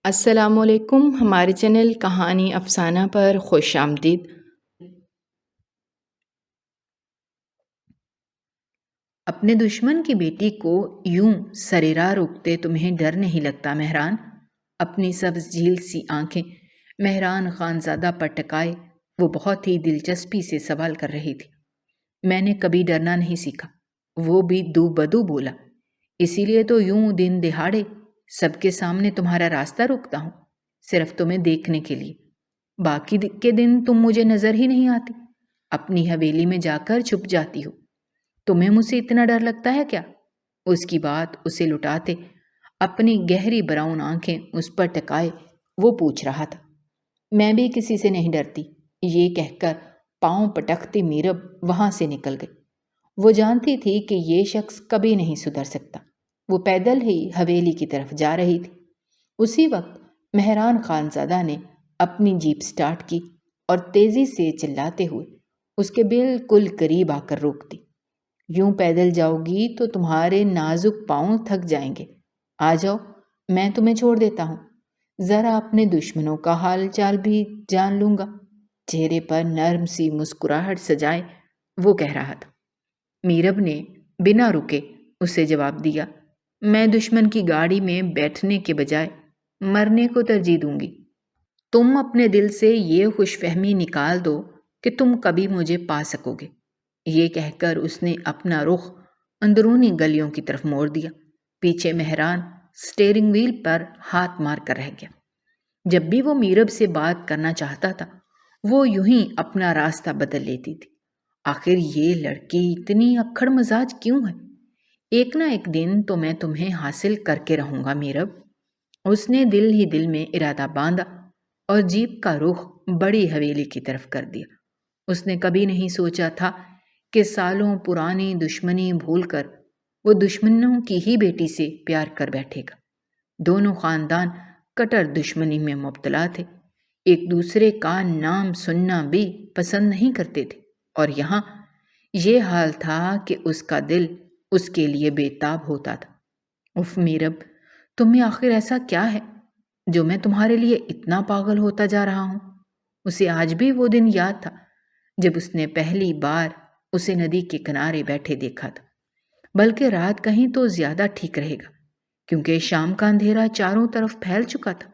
السلام علیکم، ہمارے چینل کہانی افسانہ پر خوش آمدید۔ اپنے دشمن کی بیٹی کو یوں سرِ راہ روکتے تمہیں ڈر نہیں لگتا مہران؟ اپنی سبز جھیل سی آنکھیں مہران خانزادہ پر ٹکائے وہ بہت ہی دلچسپی سے سوال کر رہی تھی۔ میں نے کبھی ڈرنا نہیں سیکھا، وہ بھی دو بدو بولا، اسی لیے تو یوں دن دہاڑے سب کے سامنے تمہارا راستہ روکتا ہوں، صرف تمہیں دیکھنے کے لیے۔ باقی کے دن تم مجھے نظر ہی نہیں آتی، اپنی حویلی میں جا کر چھپ جاتی ہو۔ تمہیں مجھ سے اتنا ڈر لگتا ہے کیا؟ اس کی بات اسے لٹاتے اپنی گہری براؤن آنکھیں اس پر ٹکائے وہ پوچھ رہا تھا۔ میں بھی کسی سے نہیں ڈرتی، یہ کہہ کر پاؤں پٹکتے میرب وہاں سے نکل گئی۔ وہ جانتی تھی کہ یہ شخص کبھی نہیں سدھر سکتا۔ وہ پیدل ہی حویلی کی طرف جا رہی تھی۔ اسی وقت مہران خانزادہ نے اپنی جیپ سٹارٹ کی اور تیزی سے چلاتے ہوئے اس کے بالکل قریب آ کر روک دی۔ یوں پیدل جاؤ گی تو تمہارے نازک پاؤں تھک جائیں گے، آ جاؤ میں تمہیں چھوڑ دیتا ہوں، ذرا اپنے دشمنوں کا حال چال بھی جان لوں گا۔ چہرے پر نرم سی مسکراہٹ سجائے وہ کہہ رہا تھا۔ میرب نے بنا رکے اسے جواب دیا، میں دشمن کی گاڑی میں بیٹھنے کے بجائے مرنے کو ترجیح دوں گی۔ تم اپنے دل سے یہ خوش فہمی نکال دو کہ تم کبھی مجھے پا سکو گے۔ یہ کہہ کر اس نے اپنا رخ اندرونی گلیوں کی طرف موڑ دیا۔ پیچھے مہران سٹیئرنگ وہیل پر ہاتھ مار کر رہ گیا۔ جب بھی وہ میرب سے بات کرنا چاہتا تھا وہ یوں ہی اپنا راستہ بدل لیتی تھی۔ آخر یہ لڑکی اتنی اکھڑ مزاج کیوں ہے؟ ایک نہ ایک دن تو میں تمہیں حاصل کر کے رہوں گا میرب۔ اس نے دل ہی دل میں ارادہ باندھا اور جیپ کا رخ بڑی حویلی کی طرف کر دیا۔ اس نے کبھی نہیں سوچا تھا کہ سالوں پرانی دشمنی بھول کر وہ دشمنوں کی ہی بیٹی سے پیار کر بیٹھے گا۔ دونوں خاندان کٹر دشمنی میں مبتلا تھے، ایک دوسرے کا نام سننا بھی پسند نہیں کرتے تھے، اور یہاں یہ حال تھا کہ اس کا دل اس کے لیے بے تاب ہوتا تھا۔ اف میرب، تم میں آخر ایسا کیا ہے جو میں تمہارے لیے اتنا پاگل ہوتا جا رہا ہوں؟ اسے آج بھی وہ دن یاد تھا جب اس نے پہلی بار اسے ندی کے کنارے بیٹھے دیکھا تھا۔ بلکہ رات کہیں تو زیادہ ٹھیک رہے گا، کیونکہ شام کا اندھیرا چاروں طرف پھیل چکا تھا۔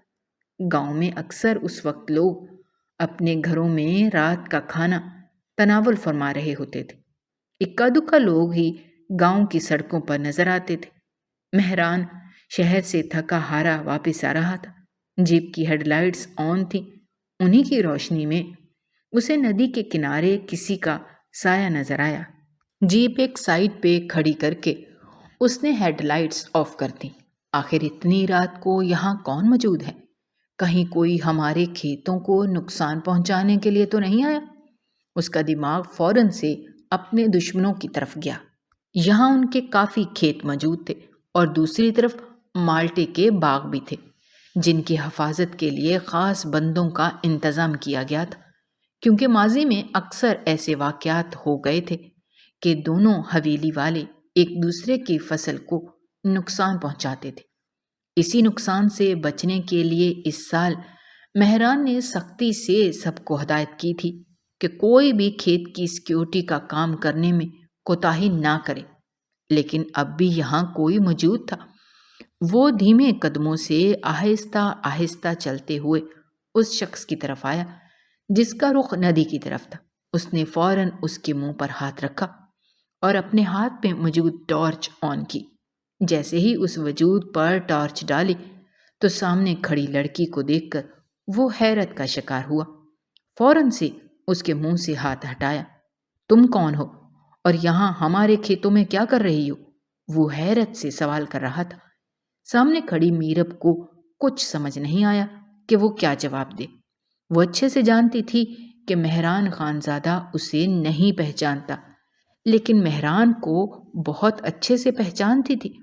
گاؤں میں اکثر اس وقت لوگ اپنے گھروں میں رات کا کھانا تناول فرما رہے ہوتے تھے۔ اکا دکا لوگ ہی گاؤں کی سڑکوں پر نظر آتے تھے۔ مہران شہر سے تھکا ہارا واپس آ رہا تھا۔ جیپ کی ہیڈ لائٹس آن تھیں، انہی کی روشنی میں اسے ندی کے کنارے کسی کا سایہ نظر آیا۔ جیپ ایک سائڈ پہ کھڑی کر کے اس نے ہیڈ لائٹس آف کر دیں۔ آخر اتنی رات کو یہاں کون موجود ہے؟ کہیں کوئی ہمارے کھیتوں کو نقصان پہنچانے کے لیے تو نہیں آیا؟ اس کا دماغ فوراً سے اپنے دشمنوں کی طرف گیا۔ یہاں ان کے کافی کھیت موجود تھے اور دوسری طرف مالٹے کے باغ بھی تھے جن کی حفاظت کے لیے خاص بندوں کا انتظام کیا گیا تھا، کیونکہ ماضی میں اکثر ایسے واقعات ہو گئے تھے کہ دونوں حویلی والے ایک دوسرے کی فصل کو نقصان پہنچاتے تھے۔ اسی نقصان سے بچنے کے لیے اس سال مہران نے سختی سے سب کو ہدایت کی تھی کہ کوئی بھی کھیت کی سیکیورٹی کا کام کرنے میں کوتاہی نہ کرے، لیکن اب بھی یہاں کوئی موجود تھا۔ وہ دھیمے قدموں سے آہستہ آہستہ چلتے ہوئے اس شخص کی طرف آیا جس کا رخ ندی کی طرف تھا۔ اس نے فوراً اس کے منہ پر ہاتھ رکھا اور اپنے ہاتھ میں موجود ٹارچ آن کی۔ جیسے ہی اس وجود پر ٹارچ ڈالی تو سامنے کھڑی لڑکی کو دیکھ کر وہ حیرت کا شکار ہوا۔ فوراً سے اس کے منہ سے ہاتھ ہٹایا۔ تم کون ہو اور یہاں ہمارے کھیتوں میں کیا کر رہی ہو؟ وہ حیرت سے سوال کر رہا تھا۔ سامنے کھڑی میرب کو کچھ سمجھ نہیں آیا کہ وہ کیا جواب دے۔ وہ اچھے سے جانتی تھی کہ مہران خانزادہ اسے نہیں پہچانتا، لیکن مہران کو بہت اچھے سے پہچانتی تھی۔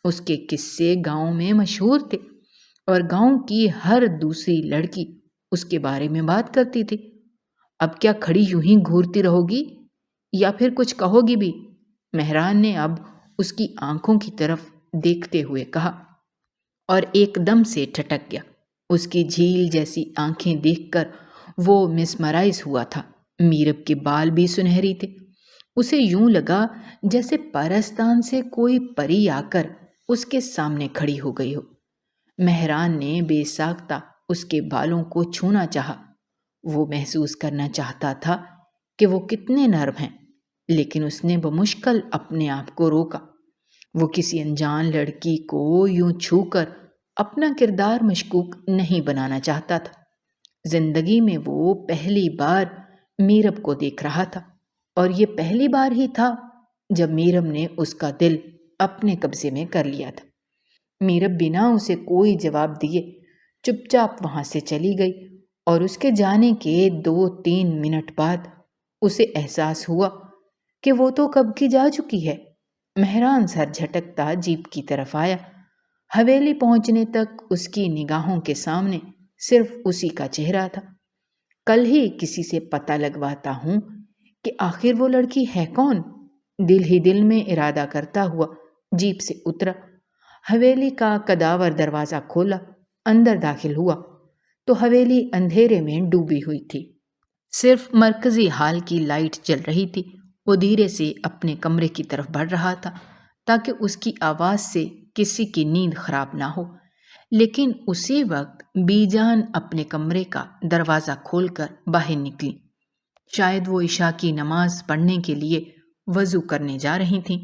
اس کے قصے گاؤں میں مشہور تھے اور گاؤں کی ہر دوسری لڑکی اس کے بارے میں بات کرتی تھی۔ اب کیا کھڑی یوں ہی گھورتی رہو گی یا پھر کچھ کہو گی بھی؟ مہران نے اب اس کی آنکھوں کی طرف دیکھتے ہوئے کہا اور ایک دم سے ٹھٹک گیا۔ اس کی جھیل جیسی آنکھیں دیکھ کر وہ مسمرائز ہوا تھا۔ میرب کے بال بھی سنہری تھے۔ اسے یوں لگا جیسے پرستان سے کوئی پری آ کر اس کے سامنے کھڑی ہو گئی ہو۔ مہران نے بے ساختہ اس کے بالوں کو چھونا چاہا۔ وہ محسوس کرنا چاہتا تھا کہ وہ کتنے نرم ہیں، لیکن اس نے بمشکل اپنے آپ کو روکا۔ وہ کسی انجان لڑکی کو یوں چھو کر اپنا کردار مشکوک نہیں بنانا چاہتا تھا۔ زندگی میں وہ پہلی بار میرب کو دیکھ رہا تھا، اور یہ پہلی بار ہی تھا جب میرب نے اس کا دل اپنے قبضے میں کر لیا تھا۔ میرب بنا اسے کوئی جواب دیے چپ چاپ وہاں سے چلی گئی، اور اس کے جانے کے 2-3 منٹ بعد اسے احساس ہوا کہ وہ تو کب کی جا چکی ہے۔ مہران سر جھٹکتا جیپ کی طرف آیا۔ حویلی پہنچنے تک اس کی نگاہوں کے سامنے صرف اسی کا چہرہ تھا۔ کل ہی کسی سے پتہ لگواتا ہوں کہ آخر وہ لڑکی ہے کون؟ دل ہی دل میں ارادہ کرتا ہوا جیپ سے اترا، حویلی کا کداور دروازہ کھولا، اندر داخل ہوا تو حویلی اندھیرے میں ڈوبی ہوئی تھی۔ صرف مرکزی ہال کی لائٹ جل رہی تھی۔ وہ دھیرے سے اپنے کمرے کی طرف بڑھ رہا تھا تاکہ اس کی آواز سے کسی کی نیند خراب نہ ہو، لیکن اسی وقت بی جان اپنے کمرے کا دروازہ کھول کر باہر نکلی۔ شاید وہ عشاء کی نماز پڑھنے کے لیے وضو کرنے جا رہی تھیں۔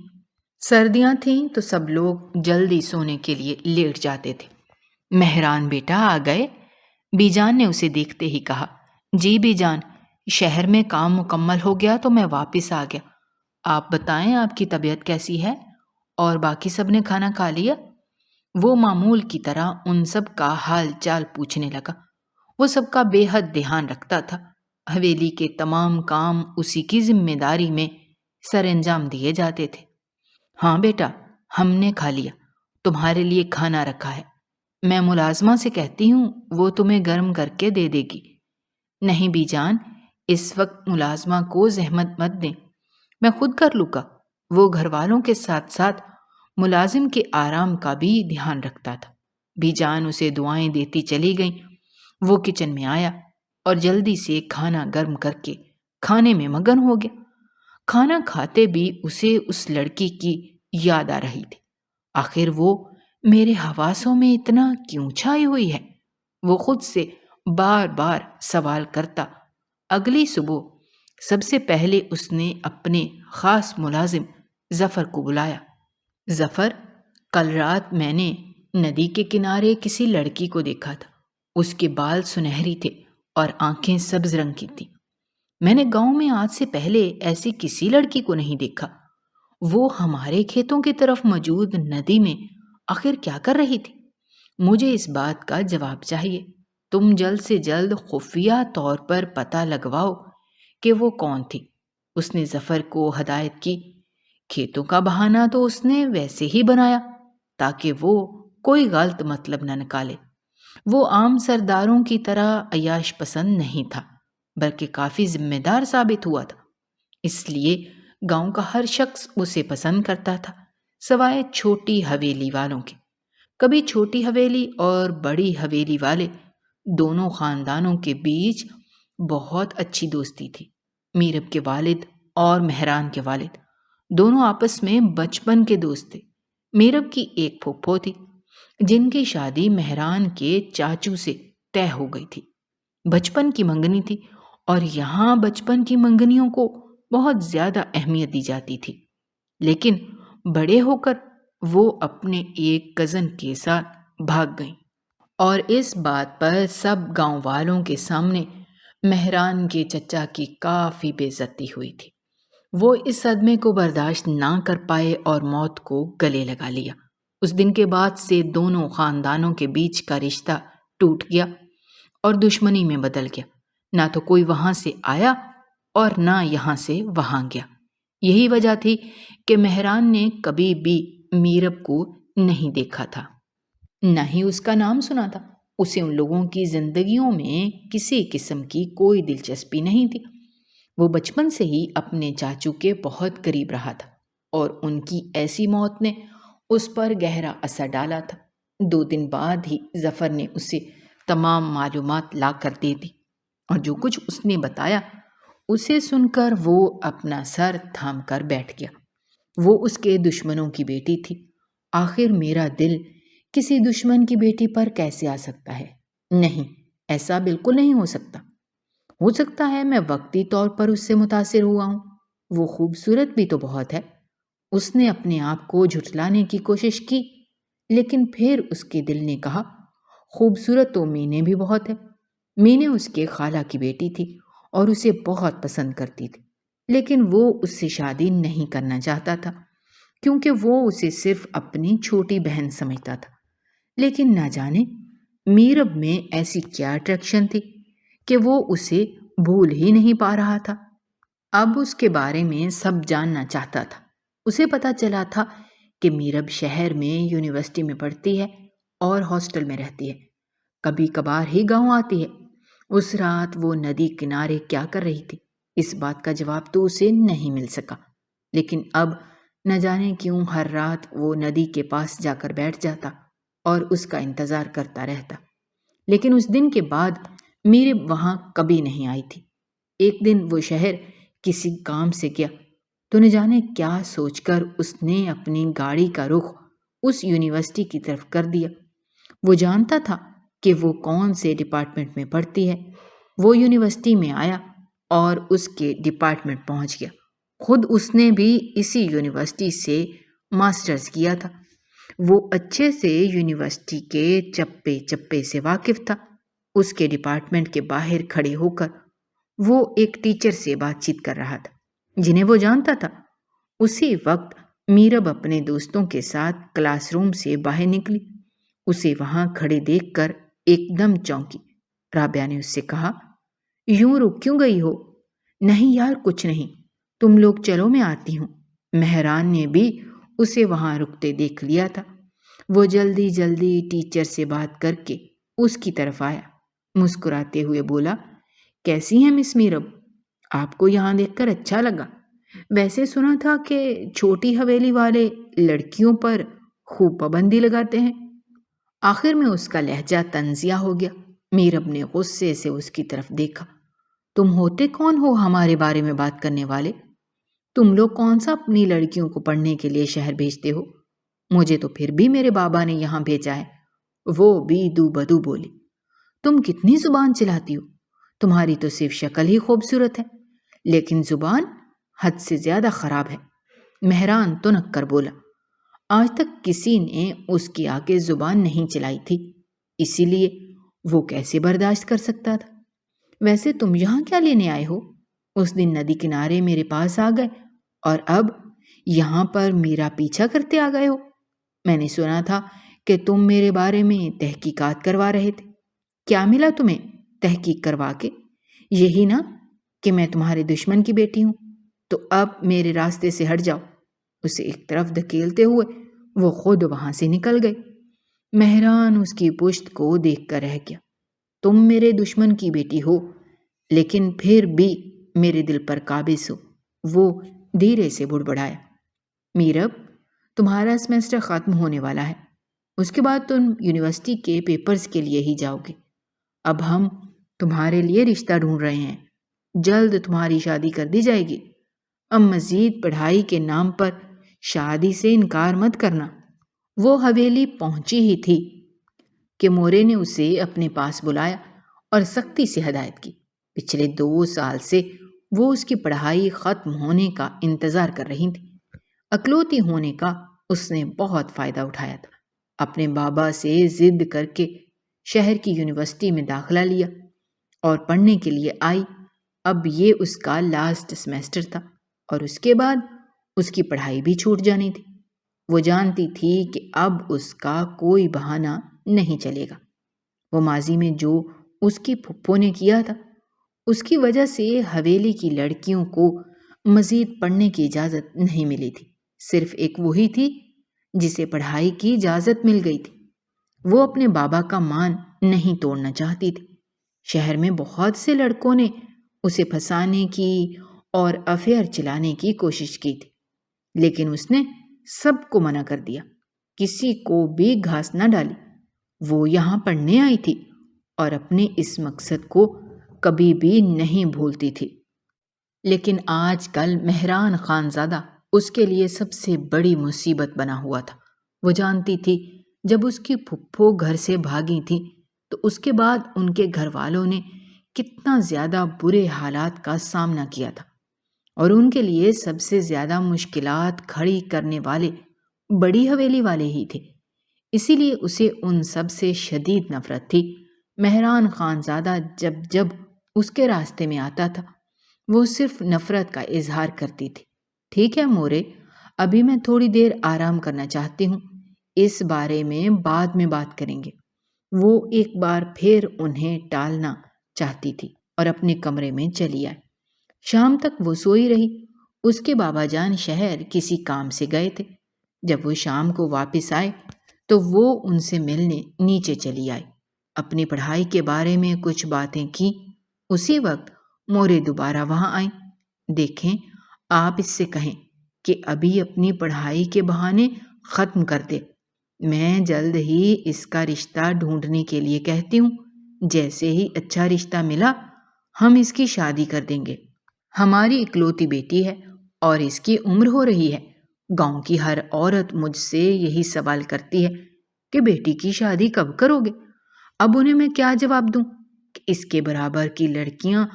سردیاں تھیں تو سب لوگ جلدی سونے کے لیے لیٹ جاتے تھے۔ مہران بیٹا آ گئے؟ بی جان نے اسے دیکھتے ہی کہا۔ جی بی جان، شہر میں کام مکمل ہو گیا تو میں واپس آ گیا۔ آپ بتائیں آپ کی طبیعت کیسی ہے؟ اور باقی سب نے کھانا کھا لیا؟ وہ معمول کی طرح ان سب کا حال چال پوچھنے لگا۔ وہ سب کا بے حد دھیان رکھتا تھا۔ حویلی کے تمام کام اسی کی ذمہ داری میں سر انجام دیے جاتے تھے۔ ہاں بیٹا، ہم نے کھا لیا، تمہارے لیے کھانا رکھا ہے۔ میں ملازمہ سے کہتی ہوں وہ تمہیں گرم کر کے دے دے گی۔ نہیں بی جان، اس وقت ملازمہ کو زحمت مت دیں، میں خود کر لوں گا۔ وہ گھر والوں کے ساتھ ساتھ ملازم کے آرام کا بھی دھیان رکھتا تھا۔ بی جان اسے دعائیں دیتی چلی گئیں۔ وہ کچن میں آیا اور جلدی سے کھانا گرم کر کے کھانے میں مگن ہو گیا۔ کھانا کھاتے بھی اسے اس لڑکی کی یاد آ رہی تھی۔ آخر وہ میرے حواسوں میں اتنا کیوں چھائی ہوئی ہے؟ وہ خود سے بار بار سوال کرتا۔ اگلی صبح سب سے پہلے اس نے اپنے خاص ملازم ظفر کو بلایا۔ ظفر، کل رات میں نے ندی کے کنارے کسی لڑکی کو دیکھا تھا۔ اس کے بال سنہری تھے اور آنکھیں سبز رنگ کی تھیں۔ میں نے گاؤں میں آج سے پہلے ایسی کسی لڑکی کو نہیں دیکھا۔ وہ ہمارے کھیتوں کی طرف موجود ندی میں آخر کیا کر رہی تھی؟ مجھے اس بات کا جواب چاہیے۔ تم جلد سے جلد خفیہ طور پر پتہ لگواؤ کہ وہ کون تھی۔ اس نے ظفر کو ہدایت کی۔ کھیتوں کا بہانہ تو اس نے ویسے ہی بنایا تاکہ وہ کوئی غلط مطلب نہ نکالے۔ وہ عام سرداروں کی طرح عیاش پسند نہیں تھا، بلکہ کافی ذمہ دار ثابت ہوا تھا۔ اس لیے گاؤں کا ہر شخص اسے پسند کرتا تھا، سوائے چھوٹی حویلی والوں کے۔ کبھی چھوٹی حویلی اور بڑی حویلی والے دونوں خاندانوں کے بیچ بہت اچھی دوستی تھی۔ میرب کے والد اور مہران کے والد دونوں آپس میں بچپن کے دوست تھے۔ میرب کی ایک پھوپھو تھی جن کی شادی مہران کے چاچو سے طے ہو گئی تھی۔ بچپن کی منگنی تھی، اور یہاں بچپن کی منگنیوں کو بہت زیادہ اہمیت دی جاتی تھی۔ لیکن بڑے ہو کر وہ اپنے ایک کزن کے ساتھ بھاگ گئیں، اور اس بات پر سب گاؤں والوں کے سامنے مہران کے چچا کی کافی بے عزتی ہوئی تھی۔ وہ اس صدمے کو برداشت نہ کر پائے اور موت کو گلے لگا لیا۔ اس دن کے بعد سے دونوں خاندانوں کے بیچ کا رشتہ ٹوٹ گیا اور دشمنی میں بدل گیا۔ نہ تو کوئی وہاں سے آیا اور نہ یہاں سے وہاں گیا۔ یہی وجہ تھی کہ مہران نے کبھی بھی میرب کو نہیں دیکھا تھا، نہ ہی اس کا نام سنا تھا۔ اسے ان لوگوں کی زندگیوں میں کسی قسم کی کوئی دلچسپی نہیں تھی۔ وہ بچپن سے ہی اپنے چاچو کے بہت قریب رہا تھا، اور ان کی ایسی موت نے اس پر گہرا اثر ڈالا تھا۔ 2 دن بعد ہی ظفر نے اسے تمام معلومات لا کر دے دی، اور جو کچھ اس نے بتایا اسے سن کر وہ اپنا سر تھام کر بیٹھ گیا۔ وہ اس کے دشمنوں کی بیٹی تھی، آخر میرا دل کسی دشمن کی بیٹی پر کیسے آ سکتا ہے؟ نہیں، ایسا بالکل نہیں ہو سکتا۔ ہو سکتا ہے میں وقتی طور پر اس سے متاثر ہوا ہوں، وہ خوبصورت بھی تو بہت ہے۔ اس نے اپنے آپ کو جھٹلانے کی کوشش کی، لیکن پھر اس کے دل نے کہا، خوبصورت تو مینے بھی بہت ہے۔ مینے اس کے خالہ کی بیٹی تھی اور اسے بہت پسند کرتی تھی، لیکن وہ اس سے شادی نہیں کرنا چاہتا تھا کیونکہ وہ اسے صرف اپنی چھوٹی بہن سمجھتا تھا۔ لیکن نہ جانے میرب میں ایسی کیا اٹریکشن تھی کہ وہ اسے بھول ہی نہیں پا رہا تھا۔ اب اس کے بارے میں سب جاننا چاہتا تھا۔ اسے پتا چلا تھا کہ میرب شہر میں یونیورسٹی میں پڑھتی ہے اور ہاسٹل میں رہتی ہے، کبھی کبھار ہی گاؤں آتی ہے۔ اس رات وہ ندی کنارے کیا کر رہی تھی، اس بات کا جواب تو اسے نہیں مل سکا، لیکن اب نہ جانے کیوں ہر رات وہ ندی کے پاس جا کر بیٹھ جاتا اور اس کا انتظار کرتا رہتا۔ لیکن اس دن کے بعد میرب وہاں کبھی نہیں آئی تھی۔ ایک دن وہ شہر کسی کام سے گیا تو نہ جانے کیا سوچ کر اس نے اپنی گاڑی کا رخ اس یونیورسٹی کی طرف کر دیا۔ وہ جانتا تھا کہ وہ کون سے ڈپارٹمنٹ میں پڑھتی ہے۔ وہ یونیورسٹی میں آیا اور اس کے ڈپارٹمنٹ پہنچ گیا۔ خود اس نے بھی اسی یونیورسٹی سے ماسٹرز کیا تھا۔ وہ اچھے سے یونیورسٹی کے چپے چپے سے واقف تھا۔ اس کے ڈپارٹمنٹ کے باہر کھڑے ہو کر وہ ایک ٹیچر سے بات چیت کر رہا تھا جنہیں وہ جانتا تھا۔ اسی وقت میرب اپنے دوستوں کے ساتھ کلاس روم سے باہر نکلی۔ اسے وہاں کھڑے دیکھ کر ایک دم چونکی۔ رابعہ نے اس سے کہا، یوں رک کیوں گئی ہو؟ نہیں یار، کچھ نہیں، تم لوگ چلو میں آتی ہوں۔ مہران نے بھی اسے وہاں رکتے دیکھ لیا تھا۔ وہ جلدی جلدی ٹیچر سے بات کر کے اس کی طرف آیا، مسکراتے ہوئے بولا، کیسی ہیں مس میرب؟ آپ کو یہاں دیکھ کر اچھا لگا۔ ویسے سنا تھا کہ چھوٹی حویلی والے لڑکیوں پر خوب پابندی لگاتے ہیں۔ آخر میں اس کا لہجہ طنزیہ ہو گیا۔ میرب نے غصے سے اس کی طرف دیکھا۔ تم ہوتے کون ہو ہمارے بارے میں بات کرنے والے؟ تم لوگ کون سا اپنی لڑکیوں کو پڑھنے کے لیے شہر بھیجتے ہو؟ مجھے تو پھر بھی میرے بابا نے یہاں بھیجا ہے۔ وہ بھی دو بدو بولی۔ تم کتنی زبان چلاتی ہو؟ تمہاری تو صرف شکل ہی خوبصورت ہے، لیکن زبان حد سے زیادہ خراب ہے۔ مہران تنک کر بولا۔ آج تک کسی نے اس کی آگے زبان نہیں چلائی تھی، اسی لیے وہ کیسے برداشت کر سکتا تھا؟ ویسے تم یہاں کیا لینے آئے ہو؟ اس دن ندی کنارے میرے پاس آ گئے اور اب یہاں پر میرا پیچھا کرتے آ گئے ہو۔ میں نے سنا تھا کہ تم میرے بارے میں تحقیقات کروا رہے تھے۔ کیا ملا تمہیں تحقیق کروا کے؟ یہی نا کہ میں تمہارے دشمن کی بیٹی ہوں، تو اب میرے راستے سے ہٹ جاؤ۔ اسے ایک طرف دھکیلتے ہوئے وہ خود وہاں سے نکل گئی۔ مہران اس کی پشت کو دیکھ کر رہ گیا۔ تم میرے دشمن کی بیٹی ہو، لیکن پھر بھی میرے دل پر قابض ہو، وہ دھیرے سے بڑبڑایا۔ میرب، تمہارا سیمسٹر ختم ہونے والا ہے، اس کے بعد تم یونیورسٹی کے پیپرز کے لیے ہی جاؤ گے۔ اب ہم تمہارے لیے رشتہ ڈھونڈ رہے ہیں، جلد تمہاری شادی کر دی جائے گی۔ اب مزید پڑھائی کے نام پر شادی سے انکار مت کرنا۔ وہ حویلی پہنچی ہی تھی کہ مورے نے اسے اپنے پاس بلایا اور سختی سے ہدایت کی۔ پچھلے 2 سال سے وہ اس کی پڑھائی ختم ہونے کا انتظار کر رہی تھی۔ اکلوتی ہونے کا اس نے بہت فائدہ اٹھایا تھا۔ اپنے بابا سے ضد کر کے شہر کی یونیورسٹی میں داخلہ لیا اور پڑھنے کے لیے آئی۔ اب یہ اس کا لاسٹ سیمسٹر تھا اور اس کے بعد اس کی پڑھائی بھی چھوٹ جانی تھی۔ وہ جانتی تھی کہ اب اس کا کوئی بہانہ نہیں چلے گا۔ وہ ماضی میں جو اس کی پھپھو نے کیا تھا، اس کی وجہ سے حویلی کی لڑکیوں کو مزید پڑھنے کی اجازت نہیں ملی تھی۔ صرف ایک وہی تھی جسے پڑھائی کی اجازت مل گئی تھی۔ وہ اپنے بابا کا مان نہیں توڑنا چاہتی تھی۔ شہر میں بہت سے لڑکوں نے اسے پھنسانے کی اور افیئر چلانے کی کوشش کی تھی، لیکن اس نے سب کو منع کر دیا، کسی کو بھی گھاس نہ ڈالی۔ وہ یہاں پڑھنے آئی تھی اور اپنے اس مقصد کو کبھی بھی نہیں بھولتی تھی۔ لیکن آج کل مہران خانزادہ اس کے لیے سب سے بڑی مصیبت بنا ہوا تھا۔ وہ جانتی تھی جب اس کی پھپھو گھر سے بھاگی تھی تو اس کے بعد ان کے گھر والوں نے کتنا زیادہ برے حالات کا سامنا کیا تھا، اور ان کے لیے سب سے زیادہ مشکلات کھڑی کرنے والے بڑی حویلی والے ہی تھے۔ اسی لیے اسے ان سب سے شدید نفرت تھی۔ مہران خانزادہ جب جب اس کے راستے میں آتا تھا وہ صرف نفرت کا اظہار کرتی تھی۔ ٹھیک ہے مورے، ابھی میں تھوڑی دیر آرام کرنا چاہتی ہوں، اس بارے میں بعد میں بات کریں گے۔ وہ ایک بار پھر انہیں ٹالنا چاہتی تھی اور اپنے کمرے میں چلی آئی۔ شام تک وہ سوئی رہی۔ اس کے بابا جان شہر کسی کام سے گئے تھے۔ جب وہ شام کو واپس آئے تو وہ ان سے ملنے نیچے چلی آئی۔ اپنی پڑھائی کے بارے میں کچھ باتیں کی۔ اسی وقت مورے دوبارہ وہاں آئیں۔ دیکھیں، آپ اس سے کہیں کہ ابھی اپنی پڑھائی کے بہانے ختم کر دے۔ میں جلد ہی اس کا رشتہ ڈھونڈنے کے لیے کہتی ہوں۔ جیسے ہی اچھا رشتہ ملا ہم اس کی شادی کر دیں گے۔ ہماری اکلوتی بیٹی ہے اور اس کی عمر ہو رہی ہے۔ گاؤں کی ہر عورت مجھ سے یہی سوال کرتی ہے کہ بیٹی کی شادی کب کرو گے؟ اب انہیں میں کیا جواب دوں کہ اس کے برابر کی لڑکیاں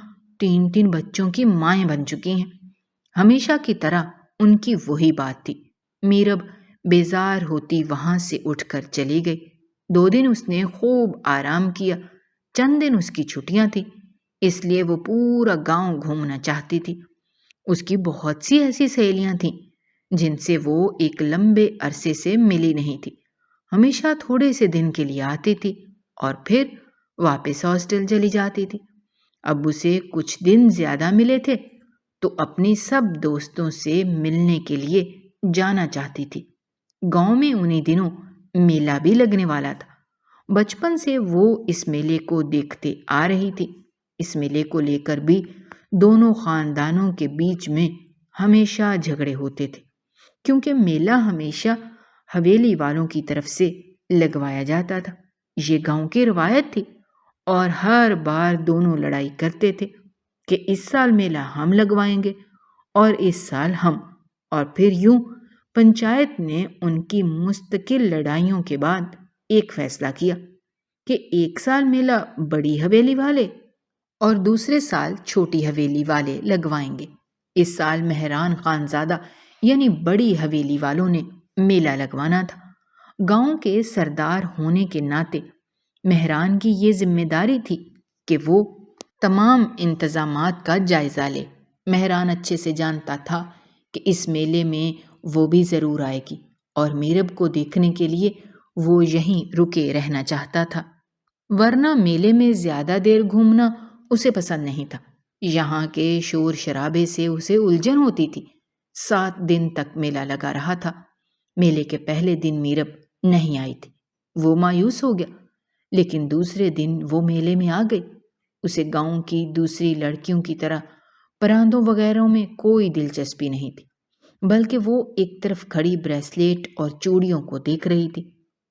3 بچوں کی مائیں بن چکی ہیں۔ ہمیشہ کی طرح ان کی وہی بات تھی۔ میرب بیزار ہوتی وہاں سے اٹھ کر چلی گئی۔ 2 دن اس نے خوب آرام کیا۔ چند دن اس کی چھٹیاں تھی، اس لیے وہ پورا گاؤں گھومنا چاہتی تھی۔ اس کی بہت سی ایسی سہیلیاں تھیں جن سے وہ ایک لمبے عرصے سے ملی نہیں تھی۔ ہمیشہ تھوڑے سے دن کے لیے آتی تھی اور پھر واپس ہاسٹل چلی جاتی تھی۔ اب اسے کچھ دن زیادہ ملے تھے تو اپنی سب دوستوں سے ملنے کے لیے جانا چاہتی تھی۔ گاؤں میں انہی دنوں میلہ بھی لگنے والا تھا۔ بچپن سے وہ اس میلے کو دیکھتے آ رہی تھی۔ اس میلے کو لے کر بھی دونوں خاندانوں کے بیچ میں ہمیشہ جھگڑے ہوتے تھے، کیونکہ میلہ ہمیشہ حویلی والوں کی طرف سے لگوایا جاتا تھا۔ یہ گاؤں کی روایت تھی اور ہر بار دونوں لڑائی کرتے تھے کہ اس سال میلہ ہم لگوائیں گے اور اس سال ہم، اور پھر یوں پنچایت نے ان کی مستقل لڑائیوں کے بعد ایک فیصلہ کیا کہ ایک سال میلہ بڑی حویلی والے اور دوسرے سال چھوٹی حویلی والے لگوائیں گے۔ اس سال مہران خانزادہ یعنی بڑی حویلی والوں نے میلہ لگوانا تھا۔ گاؤں کے سردار ہونے کے ناطے مہران کی یہ ذمہ داری تھی کہ وہ تمام انتظامات کا جائزہ لے۔ مہران اچھے سے جانتا تھا کہ اس میلے میں وہ بھی ضرور آئے گی اور میرب کو دیکھنے کے لیے وہ یہیں رکے رہنا چاہتا تھا، ورنہ میلے میں زیادہ دیر گھومنا اسے پسند نہیں تھا۔ یہاں کے شور شرابے سے اسے الجھن ہوتی تھی۔ 7 دن تک میلہ لگا رہا تھا۔ میلے کے پہلے دن میرب نہیں آئی تھی۔ وہ مایوس ہو گیا، لیکن دوسرے دن وہ میلے میں آ گئی۔ اسے گاؤں کی دوسری لڑکیوں کی طرح پرندوں وغیرہ میں کوئی دلچسپی نہیں تھی، بلکہ وہ ایک طرف کھڑی بریسلیٹ اور چوڑیوں کو دیکھ رہی تھی۔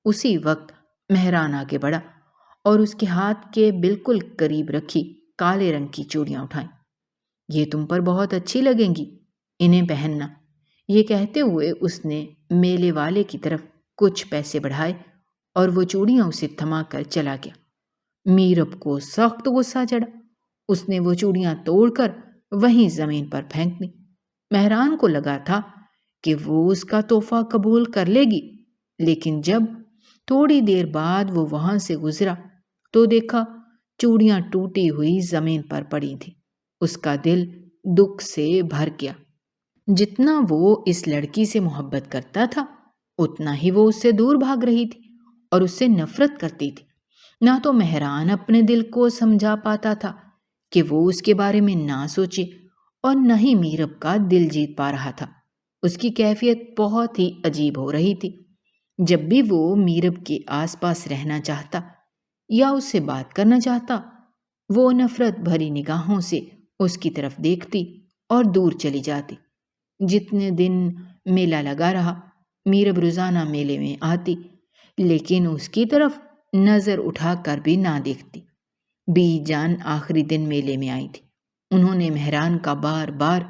اسی وقت مہران آگے بڑھا اور اس کے ہاتھ کے بالکل قریب رکھی کالے رنگ کی چوڑیاں اٹھائیں۔ یہ تم پر بہت اچھی لگیں گی، انہیں پہننا۔ یہ کہتے ہوئے اس نے میلے والے کی طرف کچھ پیسے بڑھائے اور وہ چوڑیاں اسے تھما کر چلا گیا۔ میرب کو سخت غصہ چڑھا۔ اس نے وہ چوڑیاں توڑ کر وہیں زمین پر پھینک دی۔ مہران کو لگا تھا کہ وہ اس کا تحفہ قبول کر لے گی، لیکن جب تھوڑی دیر بعد وہ وہاں سے گزرا تو دیکھا چوڑیاں ٹوٹی ہوئی زمین پر پڑی تھی۔ اس کا دل دکھ سے بھر گیا۔ جتنا وہ اس لڑکی سے محبت کرتا تھا اتنا ہی وہ اس سے دور بھاگ رہی تھی اور اس سے نفرت کرتی تھی۔ نہ تو مہران اپنے دل کو سمجھا پاتا تھا کہ وہ اس کے بارے میں نہ سوچے اور نہ ہی میرب کا دل جیت پا رہا تھا۔ اس کی کیفیت بہت ہی عجیب ہو رہی تھی۔ جب بھی وہ میرب کے آس پاس رہنا چاہتا یا اس سے بات کرنا چاہتا، وہ نفرت بھری نگاہوں سے اس کی طرف دیکھتی اور دور چلی جاتی۔ جتنے دن میلہ لگا رہا میرب روزانہ میلے میں آتی، لیکن اس کی طرف نظر اٹھا کر بھی نہ دیکھتی۔ بی جان آخری دن میلے میں آئی تھی۔ انہوں نے مہران کا بار بار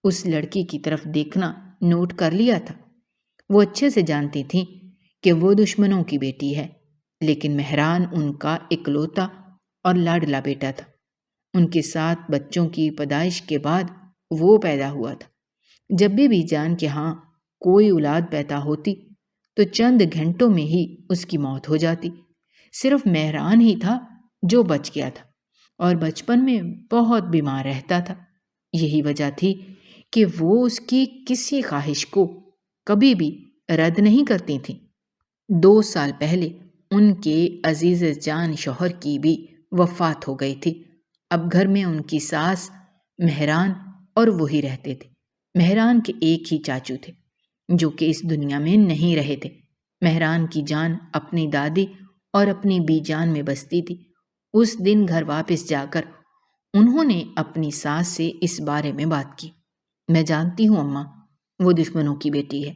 اس لڑکی کی طرف دیکھنا نوٹ کر لیا تھا۔ وہ اچھے سے جانتی تھیں کہ وہ دشمنوں کی بیٹی ہے، لیکن مہران ان کا اکلوتا اور لاڈلا بیٹا تھا۔ ان کے 7 بچوں کی پیدائش کے بعد وہ پیدا ہوا تھا۔ جب بھی جان کے ہاں کوئی اولاد پیدا ہوتی تو چند گھنٹوں میں ہی اس کی موت ہو جاتی۔ صرف مہران ہی تھا جو بچ گیا تھا، اور بچپن میں بہت بیمار رہتا تھا۔ یہی وجہ تھی کہ وہ اس کی کسی خواہش کو کبھی بھی رد نہیں کرتی تھیں۔ 2 سال پہلے ان کے عزیز جان شوہر کی بھی وفات ہو گئی تھی۔ اب گھر میں ان کی ساس، مہران اور وہی رہتے تھے۔ مہران کے ایک ہی چاچو تھے جو کہ اس دنیا میں نہیں رہے تھے۔ مہران کی جان اپنی دادی اور اپنی بی جان میں بستی تھی۔ اس دن گھر واپس جا کر انہوں نے اپنی ساس سے اس بارے میں بات کی۔ میں جانتی ہوں اماں، وہ دشمنوں کی بیٹی ہے،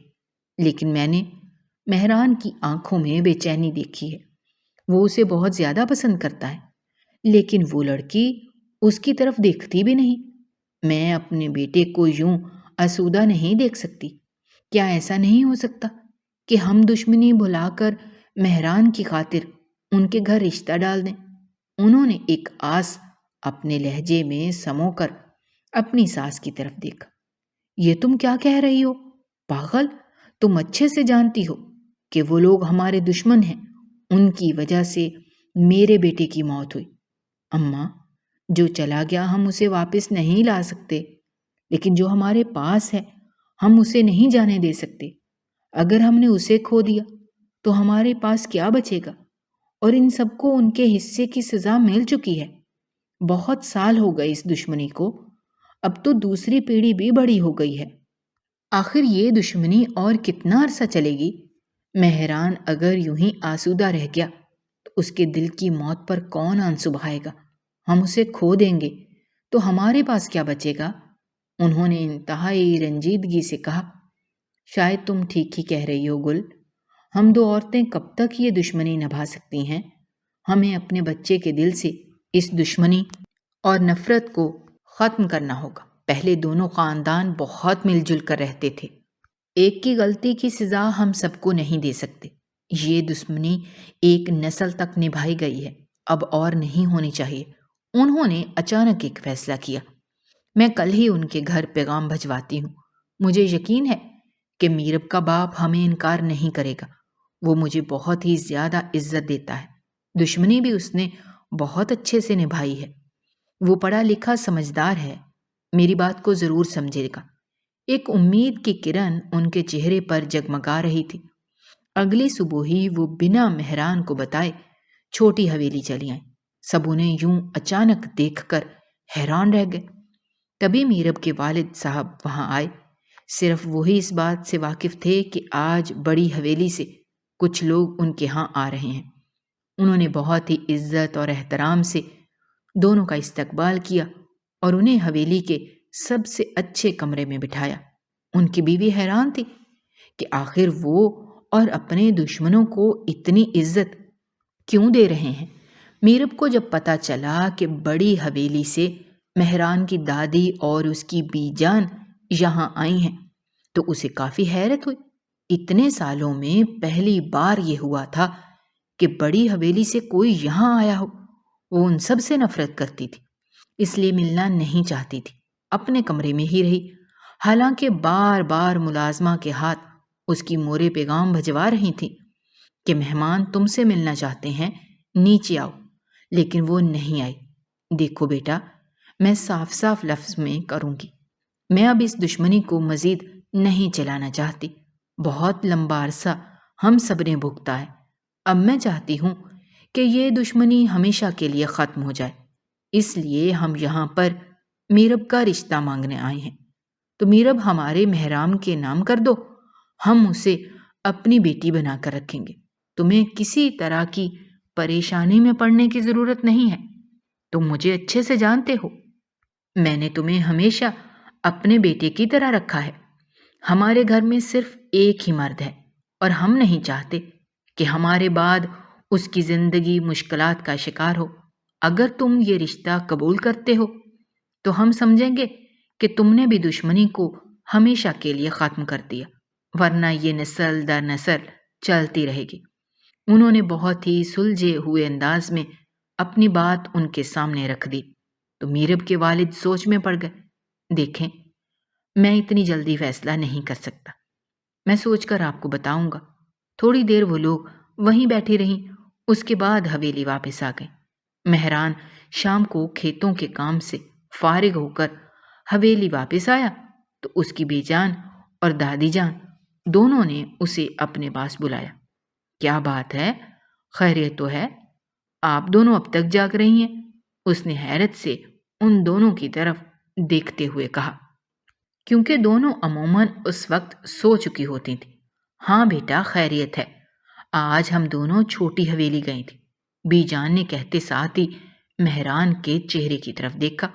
لیکن میں نے مہران کی آنکھوں میں بے چینی دیکھی ہے۔ وہ اسے بہت زیادہ پسند کرتا ہے، لیکن وہ لڑکی اس کی طرف دیکھتی بھی نہیں۔ میں اپنے بیٹے کو یوں آسودہ نہیں دیکھ سکتی۔ کیا ایسا نہیں ہو سکتا کہ ہم دشمنی بھلا کر مہران کی خاطر ان کے گھر رشتہ ڈال دیں؟ انہوں نے ایک آس اپنے لہجے میں سمو کر اپنی ساس کی طرف دیکھا۔ یہ تم کیا کہہ رہی ہو؟ پاگل، تم اچھے سے جانتی ہو کہ وہ لوگ ہمارے دشمن ہیں۔ ان کی وجہ سے میرے بیٹے کی موت ہوئی۔ اماں، جو چلا گیا ہم اسے واپس نہیں لا سکتے، لیکن جو ہمارے پاس ہے ہم اسے نہیں جانے دے سکتے۔ اگر ہم نے اسے کھو دیا تو ہمارے پاس کیا بچے گا؟ اور ان سب کو ان کے حصے کی سزا مل چکی ہے۔ بہت سال ہو گئے اس دشمنی کو، اب تو دوسری پیڑھی بھی بڑی ہو گئی ہے۔ آخر یہ دشمنی اور کتنا عرصہ چلے گی؟ مہران اگر یوں ہی آسودہ رہ گیا تو اس کے دل کی موت پر کون آنسو بہائے گا؟ ہم اسے کھو دیں گے تو ہمارے پاس کیا بچے گا؟ انہوں نے انتہائی رنجیدگی سے کہا۔ شاید تم ٹھیک ہی کہہ رہی ہو گل۔ ہم 2 عورتیں کب تک یہ دشمنی نبھا سکتی ہیں؟ ہمیں اپنے بچے کے دل سے اس دشمنی اور نفرت کو ختم کرنا ہوگا۔ پہلے دونوں خاندان بہت مل جل کر رہتے تھے۔ ایک کی غلطی کی سزا ہم سب کو نہیں دے سکتے۔ یہ دشمنی ایک نسل تک نبھائی گئی ہے، اب اور نہیں ہونی چاہیے۔ انہوں نے اچانک ایک فیصلہ کیا۔ میں کل ہی ان کے گھر پیغام بھجواتی ہوں۔ مجھے یقین ہے کہ میرب کا باپ ہمیں انکار نہیں کرے گا۔ وہ مجھے بہت ہی زیادہ عزت دیتا ہے۔ دشمنی بھی اس نے بہت اچھے سے نبھائی ہے۔ وہ پڑھا لکھا سمجھدار ہے، میری بات کو ضرور سمجھے گا۔ ایک امید کی کرن ان کے چہرے پر جگمگا رہی تھی۔ اگلی صبح ہی وہ بنا مہران کو بتائے چھوٹی حویلی چلی آئیں۔ سب انہیں یوں اچانک دیکھ کر حیران رہ گئے۔ تبھی میرب کے والد صاحب وہاں آئے۔ صرف وہی اس بات سے واقف تھے کہ آج بڑی حویلی سے کچھ لوگ ان کے ہاں آ رہے ہیں۔ انہوں نے بہت ہی عزت اور احترام سے دونوں کا استقبال کیا اور انہیں حویلی کے سب سے اچھے کمرے میں بٹھایا۔ ان کی بیوی حیران تھی کہ آخر وہ اور اپنے دشمنوں کو اتنی عزت کیوں دے رہے ہیں۔ میرب کو جب پتہ چلا کہ بڑی حویلی سے مہران کی دادی اور اس کی بی جان یہاں آئی ہیں تو اسے کافی حیرت ہوئی۔ اتنے سالوں میں پہلی بار یہ ہوا تھا کہ بڑی حویلی سے کوئی یہاں آیا ہو۔ وہ ان سب سے نفرت کرتی تھی، اس لیے ملنا نہیں چاہتی تھی، اپنے کمرے میں ہی رہی۔ حالانکہ بار بار ملازمہ کے ہاتھ اس کی مورے پیغام بھجوا رہی تھی کہ مہمان تم سے ملنا چاہتے ہیں، نیچے آؤ، لیکن وہ نہیں آئی۔ دیکھو بیٹا، میں صاف صاف لفظ میں کروں گی، میں اب اس دشمنی کو مزید نہیں چلانا چاہتی۔ بہت لمبا عرصہ ہم سب نے بھگتا ہے۔ اب میں چاہتی ہوں کہ یہ دشمنی ہمیشہ کے لیے ختم ہو جائے۔ اس لیے ہم یہاں پر میرب کا رشتہ مانگنے آئے ہیں۔ تو میرب ہمارے محرام کے نام کر دو، ہم اسے اپنی بیٹی بنا کر رکھیں گے۔ تمہیں کسی طرح کی پریشانی میں پڑنے کی ضرورت نہیں ہے۔ تم مجھے اچھے سے جانتے ہو، میں نے تمہیں ہمیشہ اپنے بیٹے کی طرح رکھا ہے۔ ہمارے گھر میں صرف ایک ہی مرد ہے اور ہم نہیں چاہتے کہ ہمارے بعد اس کی زندگی مشکلات کا شکار ہو۔ اگر تم یہ رشتہ قبول کرتے ہو تو ہم سمجھیں گے کہ تم نے بھی دشمنی کو ہمیشہ کے لیے ختم کر دیا، ورنہ یہ نسل در نسل چلتی رہے گی۔ انہوں نے بہت ہی سلجھے ہوئے انداز میں اپنی بات ان کے سامنے رکھ دی تو میرب کے والد سوچ میں پڑ گئے۔ دیکھیں، میں اتنی جلدی فیصلہ نہیں کر سکتا، میں سوچ کر آپ کو بتاؤں گا۔ تھوڑی دیر وہ لوگ وہیں بیٹھی رہیں، اس کے بعد حویلی واپس آ گئیں۔ مہران شام کو کھیتوں کے کام سے فارغ ہو کر حویلی واپس آیا تو اس کی بی جان اور دادی جان دونوں نے اسے اپنے پاس بلایا۔ کیا بات ہے، خیریت تو ہے؟ آپ دونوں اب تک جاگ رہی ہیں؟ اس نے حیرت سے ان دونوں کی طرف دیکھتے ہوئے کہا، کیونکہ دونوں عموماً اس وقت سو چکی ہوتی تھیں۔ ہاں بیٹا، خیریت ہے، آج ہم دونوں چھوٹی حویلی گئی تھی۔ بی جان نے کہتے ساتھ ہی مہران کے چہرے کی طرف دیکھا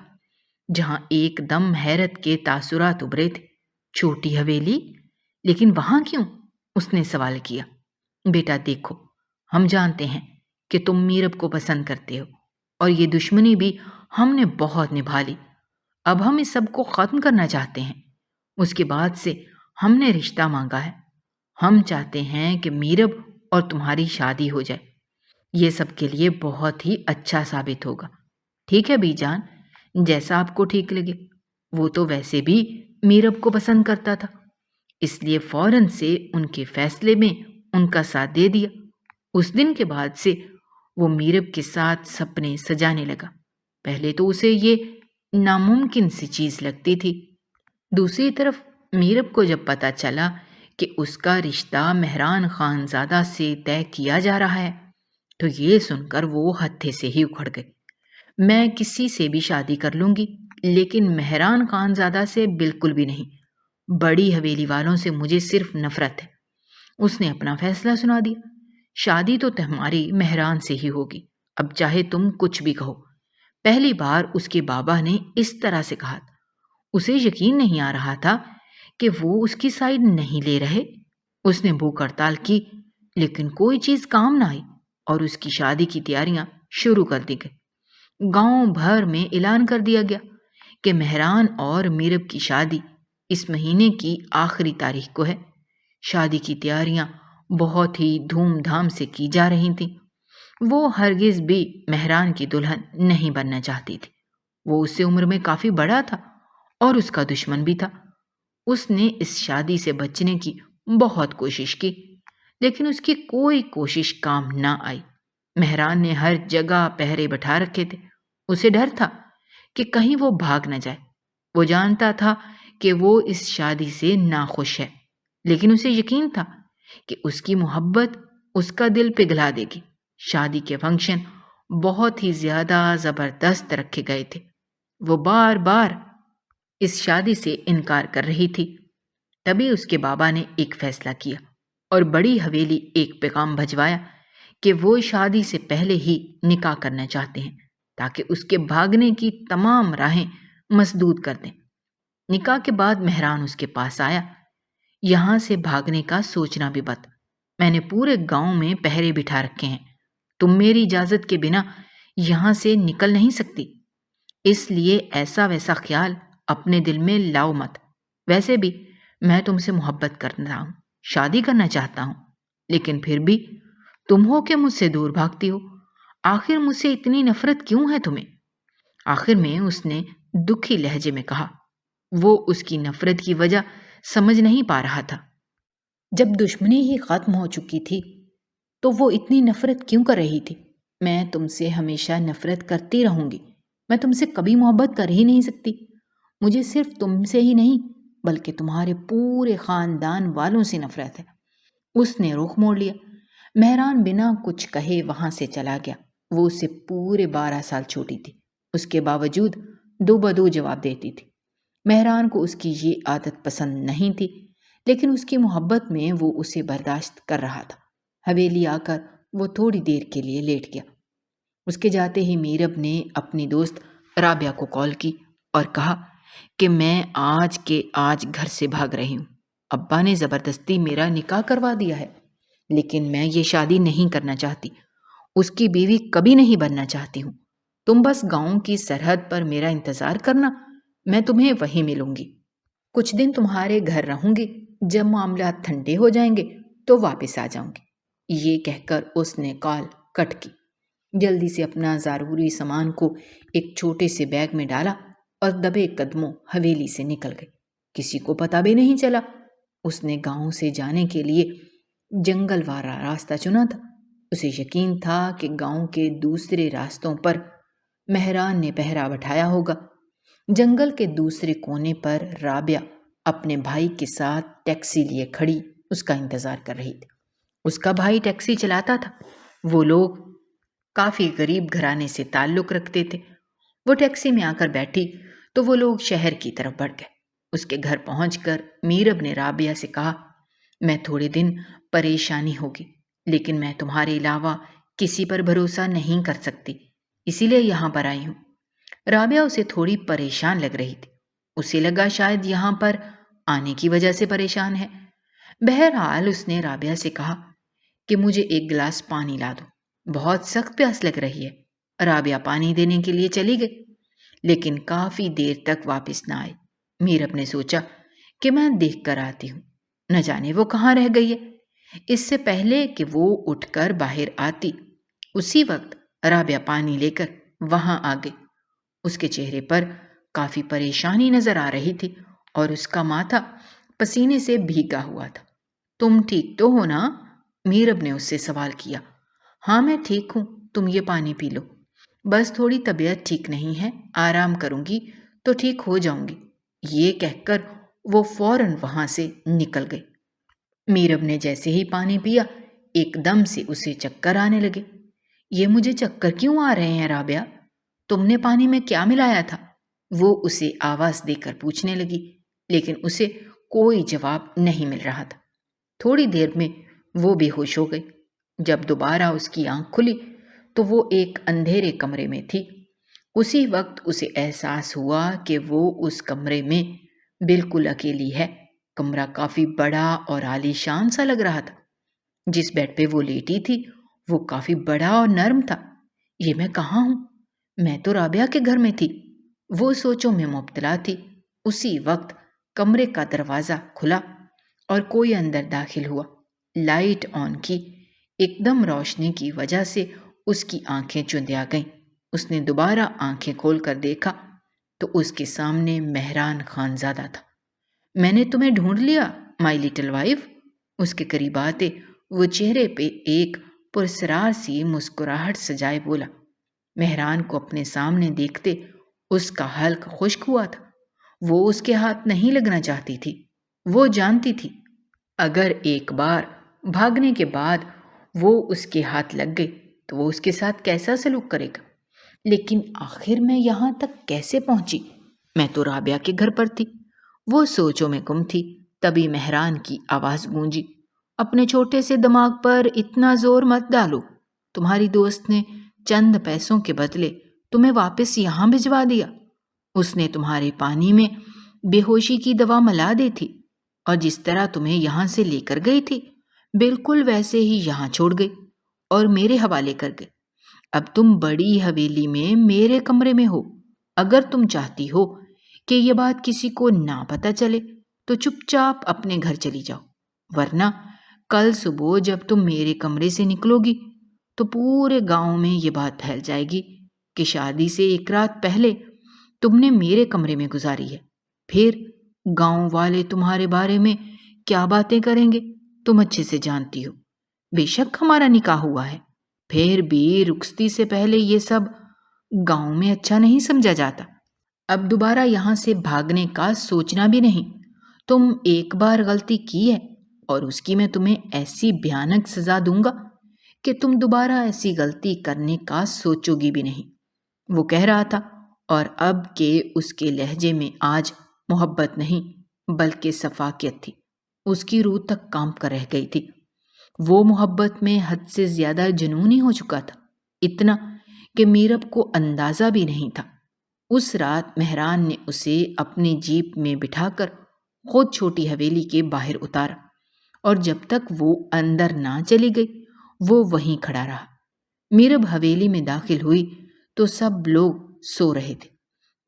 جہاں ایک دم حیرت کے تاثرات ابھرے تھے۔ چھوٹی حویلی؟ لیکن وہاں کیوں؟ اس نے سوال کیا۔ بیٹا دیکھو، ہم جانتے ہیں کہ تم میرب کو پسند کرتے ہو اور یہ دشمنی بھی ہم نے بہت نبھا لی۔ اب ہم اس سب کو ختم کرنا چاہتے ہیں۔ اس کے بعد سے ہم نے رشتہ مانگا ہے۔ ہم چاہتے ہیں کہ میرب اور تمہاری شادی ہو جائے۔ یہ سب کے لیے بہت ہی اچھا ثابت ہوگا۔ ٹھیک ہے بی جان، جیسا آپ کو ٹھیک لگے۔ وہ تو ویسے بھی میرب کو پسند کرتا تھا، اس لیے فوراً سے ان کے فیصلے میں ان کا ساتھ دے دیا۔ اس دن کے بعد سے وہ میرب کے ساتھ سپنے سجانے لگا۔ پہلے تو اسے یہ ناممکن سی چیز لگتی تھی۔ دوسری طرف میرب کو جب پتہ چلا کہ اس کا رشتہ مہران خانزادہ سے طے کیا جا رہا ہے تو یہ سن کر وہ ہتھے سے ہی اکھڑ گئے۔ میں کسی سے بھی شادی کر لوں گی، لیکن مہران خانزادہ سے بالکل بھی نہیں۔ بڑی حویلی والوں سے مجھے صرف نفرت ہے۔ اس نے اپنا فیصلہ سنا دیا۔ شادی تو تمہاری مہران سے ہی ہوگی، اب چاہے تم کچھ بھی کہو۔ پہلی بار اس کے بابا نے اس طرح سے کہا تھا۔ اسے یقین نہیں آ رہا تھا کہ وہ اس کی سائیڈ نہیں لے رہے۔ اس نے بھوک ہڑتال کی لیکن کوئی چیز کام نہ آئی اور اس کی شادی کی تیاریاں شروع کر دی گئی۔ گاؤں بھر میں اعلان کر دیا گیا کہ مہران اور میرب کی شادی اس مہینے کی آخری تاریخ کو ہے۔ شادی کی تیاریاں بہت ہی دھوم دھام سے کی جا رہی تھیں۔ وہ ہرگز بھی مہران کی دلہن نہیں بننا چاہتی تھی۔ وہ اس سے عمر میں کافی بڑا تھا اور اس کا دشمن بھی تھا۔ اس نے اس شادی سے بچنے کی بہت کوشش کی لیکن اس کی کوئی کوشش کام نہ آئی۔ مہران نے ہر جگہ پہرے بٹھا رکھے تھے۔ اسے ڈر تھا کہ کہیں وہ بھاگ نہ جائے۔ وہ جانتا تھا کہ وہ اس شادی سے ناخوش ہے، لیکن اسے یقین تھا کہ اس کی محبت اس کا دل پگھلا دے گی۔ شادی کے فنکشن بہت ہی زیادہ زبردست رکھے گئے تھے۔ وہ بار بار اس شادی سے انکار کر رہی تھی۔ تبھی اس کے بابا نے ایک فیصلہ کیا اور بڑی حویلی ایک پیغام بھجوایا کہ وہ شادی سے پہلے ہی نکاح کرنا چاہتے ہیں تاکہ اس کے بھاگنے کی تمام راہیں مسدود کر دیں۔ نکاح کے بعد مہران اس کے پاس آیا۔ یہاں سے بھاگنے کا سوچنا بھی مت، میں نے پورے گاؤں میں پہرے بٹھا رکھے ہیں، تم میری اجازت کے بنا یہاں سے نکل نہیں سکتی، اس لیے ایسا ویسا خیال اپنے دل میں لاؤ مت۔ ویسے بھی میں تم سے محبت کرتا ہوں، شادی کرنا چاہتا ہوں، لیکن پھر بھی تم ہو کہ مجھ سے دور بھاگتی ہو۔ آخر مجھ سے اتنی نفرت کیوں ہے تمہیں؟ آخر میں اس نے دکھی لہجے میں کہا۔ وہ اس کی نفرت کی وجہ سمجھ نہیں پا رہا تھا۔ جب دشمنی ہی ختم ہو چکی تھی تو وہ اتنی نفرت کیوں کر رہی تھی؟ میں تم سے ہمیشہ نفرت کرتی رہوں گی، میں تم سے کبھی محبت کر ہی نہیں سکتی۔ مجھے صرف تم سے ہی نہیں بلکہ تمہارے پورے خاندان والوں سے نفرت ہے۔ اس نے رخ موڑ لیا۔ مہران بنا کچھ کہے وہاں سے چلا گیا۔ وہ اس سے پورے 12 سال چھوٹی تھی، اس کے باوجود دو بدو جواب دیتی تھی۔ مہران کو اس کی یہ عادت پسند نہیں تھی لیکن اس کی محبت میں وہ اسے برداشت کر رہا تھا۔ حویلی آ کر وہ تھوڑی دیر کے لیے لیٹ گیا۔ اس کے جاتے ہی میرب نے اپنی دوست رابعہ کو کال کی اور کہا کہ میں آج کے آج گھر سے بھاگ رہی ہوں۔ ابا نے زبردستی میرا نکاح کروا دیا ہے لیکن میں یہ شادی نہیں کرنا چاہتی، اس کی بیوی کبھی نہیں بننا چاہتی ہوں۔ تم بس گاؤں کی سرحد پر میرا انتظار کرنا، میں تمہیں وہیں ملوں گی۔ کچھ دن تمہارے گھر رہوں گی، جب معاملات ٹھنڈے ہو جائیں گے تو واپس آ جاؤں گی۔ یہ کہہ کر اس نے کال کٹ کی۔ جلدی سے اپنا ضروری سامان کو ایک چھوٹے سے بیگ میں ڈالا اور دبے قدموں حویلی سے نکل گئی۔ کسی کو پتہ بھی نہیں چلا۔ اس نے گاؤں سے جانے کے لیے جنگل والا راستہ چنا تھا۔ اسے یقین تھا کہ گاؤں کے دوسرے راستوں پر مہران نے پہرا بٹھایا ہوگا۔ جنگل کے دوسرے کونے پر رابعہ اپنے بھائی کے ساتھ ٹیکسی لیے کھڑی اس کا انتظار کر رہی تھی۔ اس کا بھائی ٹیکسی چلاتا تھا۔ وہ لوگ کافی غریب گھرانے سے تعلق رکھتے تھے۔ وہ ٹیکسی میں آ کر بیٹھی تو وہ لوگ شہر کی طرف بڑھ گئے۔ اس کے گھر پہنچ کر میرب نے رابعہ سے کہا، میں تھوڑے دن پریشانی ہوگی، لیکن میں تمہارے علاوہ کسی پر بھروسہ نہیں کر سکتی، اسی لیے یہاں پر آئی ہوں۔ رابعہ اسے تھوڑی پریشان لگ رہی تھی۔ اسے لگا شاید یہاں پر آنے کی وجہ سے پریشان ہے۔ بہرحال اس نے رابعہ سے کہا کہ مجھے ایک گلاس پانی لا دو، بہت سخت پیاس لگ رہی ہے۔ رابعہ پانی دینے کے لیے چلی گئی، لیکن کافی دیر تک واپس نہ آئی۔ میرب نے سوچا کہ میں دیکھ کر آتی ہوں، نہ جانے وہ کہاں رہ گئی ہے۔ اس سے پہلے کہ وہ اٹھ کر باہر آتی، اسی وقت رابعہ پانی لے کر وہاں آ گئی۔ اس کے چہرے پر کافی پریشانی نظر آ رہی تھی اور اس کا ماتھا پسینے سے بھیگا ہوا تھا۔ تم ٹھیک تو ہو نا؟ میرب نے اس سے سوال کیا۔ ہاں میں ٹھیک ہوں، تم یہ پانی پی لو۔ بس تھوڑی طبیعت ٹھیک نہیں ہے، آرام کروں گی تو ٹھیک ہو جاؤں گی۔ یہ کہہ کر وہ فوراً وہاں سے نکل گئی۔ میرب نے جیسے ہی پانی پیا، ایک دم سے اسے چکر آنے لگے۔ یہ مجھے چکر کیوں آ رہے ہیں رابعہ؟ تم نے پانی میں کیا ملایا تھا؟ وہ اسے آواز دے کر پوچھنے لگی، لیکن اسے کوئی جواب نہیں مل رہا تھا۔ تھوڑی دیر میں وہ بے ہوش ہو گئی۔ جب دوبارہ اس کی آنکھ کھلی تو وہ ایک اندھیرے کمرے میں تھی۔ اسی وقت اسے احساس ہوا کہ وہ اس کمرے میں بالکل اکیلی ہے۔ کمرہ کافی بڑا اور عالی شان سا لگ رہا تھا۔ جس بیڈ پہ وہ لیٹی تھی وہ کافی بڑا اور نرم تھا۔ یہ میں کہاں ہوں؟ میں تو رابعہ کے گھر میں تھی۔ وہ سوچوں میں مبتلا تھی۔ اسی وقت کمرے کا دروازہ کھلا اور کوئی اندر داخل ہوا۔ لائٹ آن کی۔ ایک دم روشنی کی وجہ سے اس کی آنکھیں چندیا گئیں۔ اس نے دوبارہ آنکھیں کھول کر دیکھا تو اس کے سامنے مہران خانزادہ تھا۔ میں نے تمہیں ڈھونڈ لیا مائی لٹل وائف۔ اس کے قریب آتے وہ چہرے پہ ایک پرسرار سی مسکراہٹ سجائے بولا۔ مہران کو اپنے سامنے دیکھتے اس کا حلق خشک ہوا تھا۔ وہ اس کے ہاتھ نہیں لگنا چاہتی تھی۔ وہ جانتی تھی اگر ایک بار بھاگنے کے بعد وہ اس کے ہاتھ لگ گئی تو وہ اس کے ساتھ کیسا سلوک کرے گا۔ لیکن آخر میں یہاں تک کیسے پہنچی؟ میں تو رابعہ کے گھر پر تھی۔ وہ سوچوں میں گم تھی، تبھی مہران کی آواز گونجی، اپنے چھوٹے سے دماغ پر اتنا زور مت ڈالو۔ تمہاری دوست نے چند پیسوں کے بدلے تمہیں واپس یہاں بھجوا دیا۔ اس نے تمہارے پانی میں بے ہوشی کی دوا ملا دی تھی اور جس طرح تمہیں یہاں سے لے کر گئی تھی بالکل ویسے ہی یہاں چھوڑ گئی اور میرے حوالے کر گئی۔ اب تم بڑی حویلی میں میرے کمرے میں ہو۔ اگر تم چاہتی ہو کہ یہ بات کسی کو نہ پتہ چلے تو چپ چاپ اپنے گھر چلی جاؤ، ورنہ کل صبح جب تم میرے کمرے سے نکلو گی تو پورے گاؤں میں یہ بات پھیل جائے گی کہ شادی سے ایک رات پہلے تم نے میرے کمرے میں گزاری ہے۔ پھر گاؤں والے تمہارے بارے میں کیا باتیں کریں گے تم اچھے سے جانتی ہو۔ بے شک ہمارا نکاح ہوا ہے، پھر بھی رخصتی سے پہلے یہ سب گاؤں میں اچھا نہیں سمجھا جاتا۔ اب دوبارہ یہاں سے بھاگنے کا سوچنا بھی نہیں۔ تم ایک بار غلطی کی ہے اور اس کی میں تمہیں ایسی بھیانک سزا دوں گا کہ تم دوبارہ ایسی غلطی کرنے کا سوچو گی بھی نہیں۔ وہ کہہ رہا تھا اور اب کہ اس کے لہجے میں آج محبت نہیں بلکہ صفاقیت تھی۔ اس کی روح تک کانپ کر رہ گئی تھی۔ وہ محبت میں حد سے زیادہ جنونی ہو چکا تھا، اتنا کہ میرب کو اندازہ بھی نہیں تھا۔ اس رات مہران نے اسے اپنی جیپ میں بٹھا کر خود چھوٹی حویلی کے باہر اتارا اور جب تک وہ اندر نہ چلی گئی وہ وہیں کھڑا رہا۔ میرب حویلی میں داخل ہوئی تو سب لوگ سو رہے تھے۔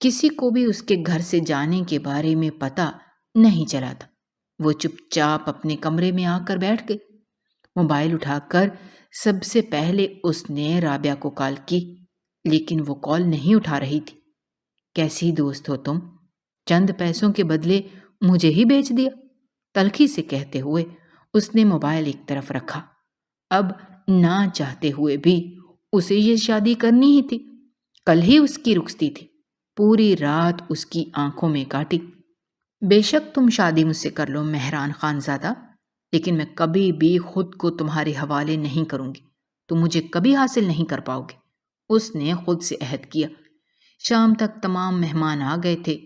کسی کو بھی اس کے گھر سے جانے کے بارے میں پتہ نہیں چلا تھا۔ وہ چپ چاپ اپنے کمرے میں آ کر بیٹھ گئی۔ موبائل اٹھا کر سب سے پہلے اس نے رابعہ کو کال کی، لیکن وہ کال نہیں اٹھا رہی تھی۔ کیسی دوست ہو تم؟ چند پیسوں کے بدلے مجھے ہی بیچ دیا، تلخی سے کہتے ہوئے اس نے موبائل ایک طرف رکھا۔ اب نہ چاہتے ہوئے بھی اسے یہ شادی کرنی ہی تھی۔ کل ہی اس کی رخصتی تھی۔ پوری رات اس کی آنکھوں میں کاٹی۔ بے شک تم شادی مجھ سے کر لو مہران خان زادہ، لیکن میں کبھی بھی خود کو تمہارے حوالے نہیں کروں گی۔ تم مجھے کبھی حاصل نہیں کر پاؤ گے، اس نے خود سے عہد کیا۔ شام تک تمام مہمان آ گئے تھے۔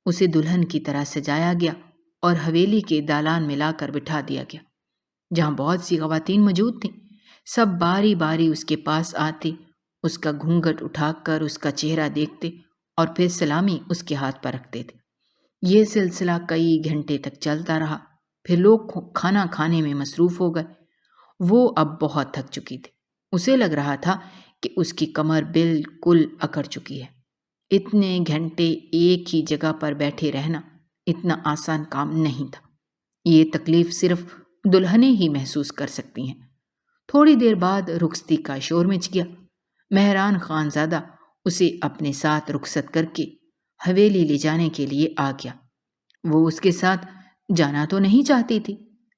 اسے دلہن کی طرح سجایا گیا اور حویلی کے دالان میں لا کر بٹھا دیا گیا، جہاں بہت سی خواتین موجود تھیں۔ سب باری باری اس کے پاس آتے، اس کا گھونگھٹ اٹھا کر اس کا چہرہ دیکھتے اور پھر سلامی اس کے ہاتھ پر رکھتے تھے۔ یہ سلسلہ کئی گھنٹے تک چلتا رہا۔ پھر لوگ کھانا کھانے میں مصروف ہو گئے۔ وہ اب بہت تھک چکی تھی۔ اسے لگ رہا تھا کہ اس کی کمر بالکل اکڑ چکی ہے۔ اتنے گھنٹے ایک ہی جگہ پر بیٹھے رہنا اتنا آسان کام نہیں تھا۔ یہ تکلیف صرف دلہنیں ہی محسوس کر سکتی ہیں۔ تھوڑی دیر بعد رخصتی کا شور مچ گیا۔ مہران خان زادہ اسے اپنے ساتھ رخصت کر کے حویلی لے جانے کے لیے آ گیا۔ وہ اس کے ساتھ جانا تو نہیں چاہتی تھی،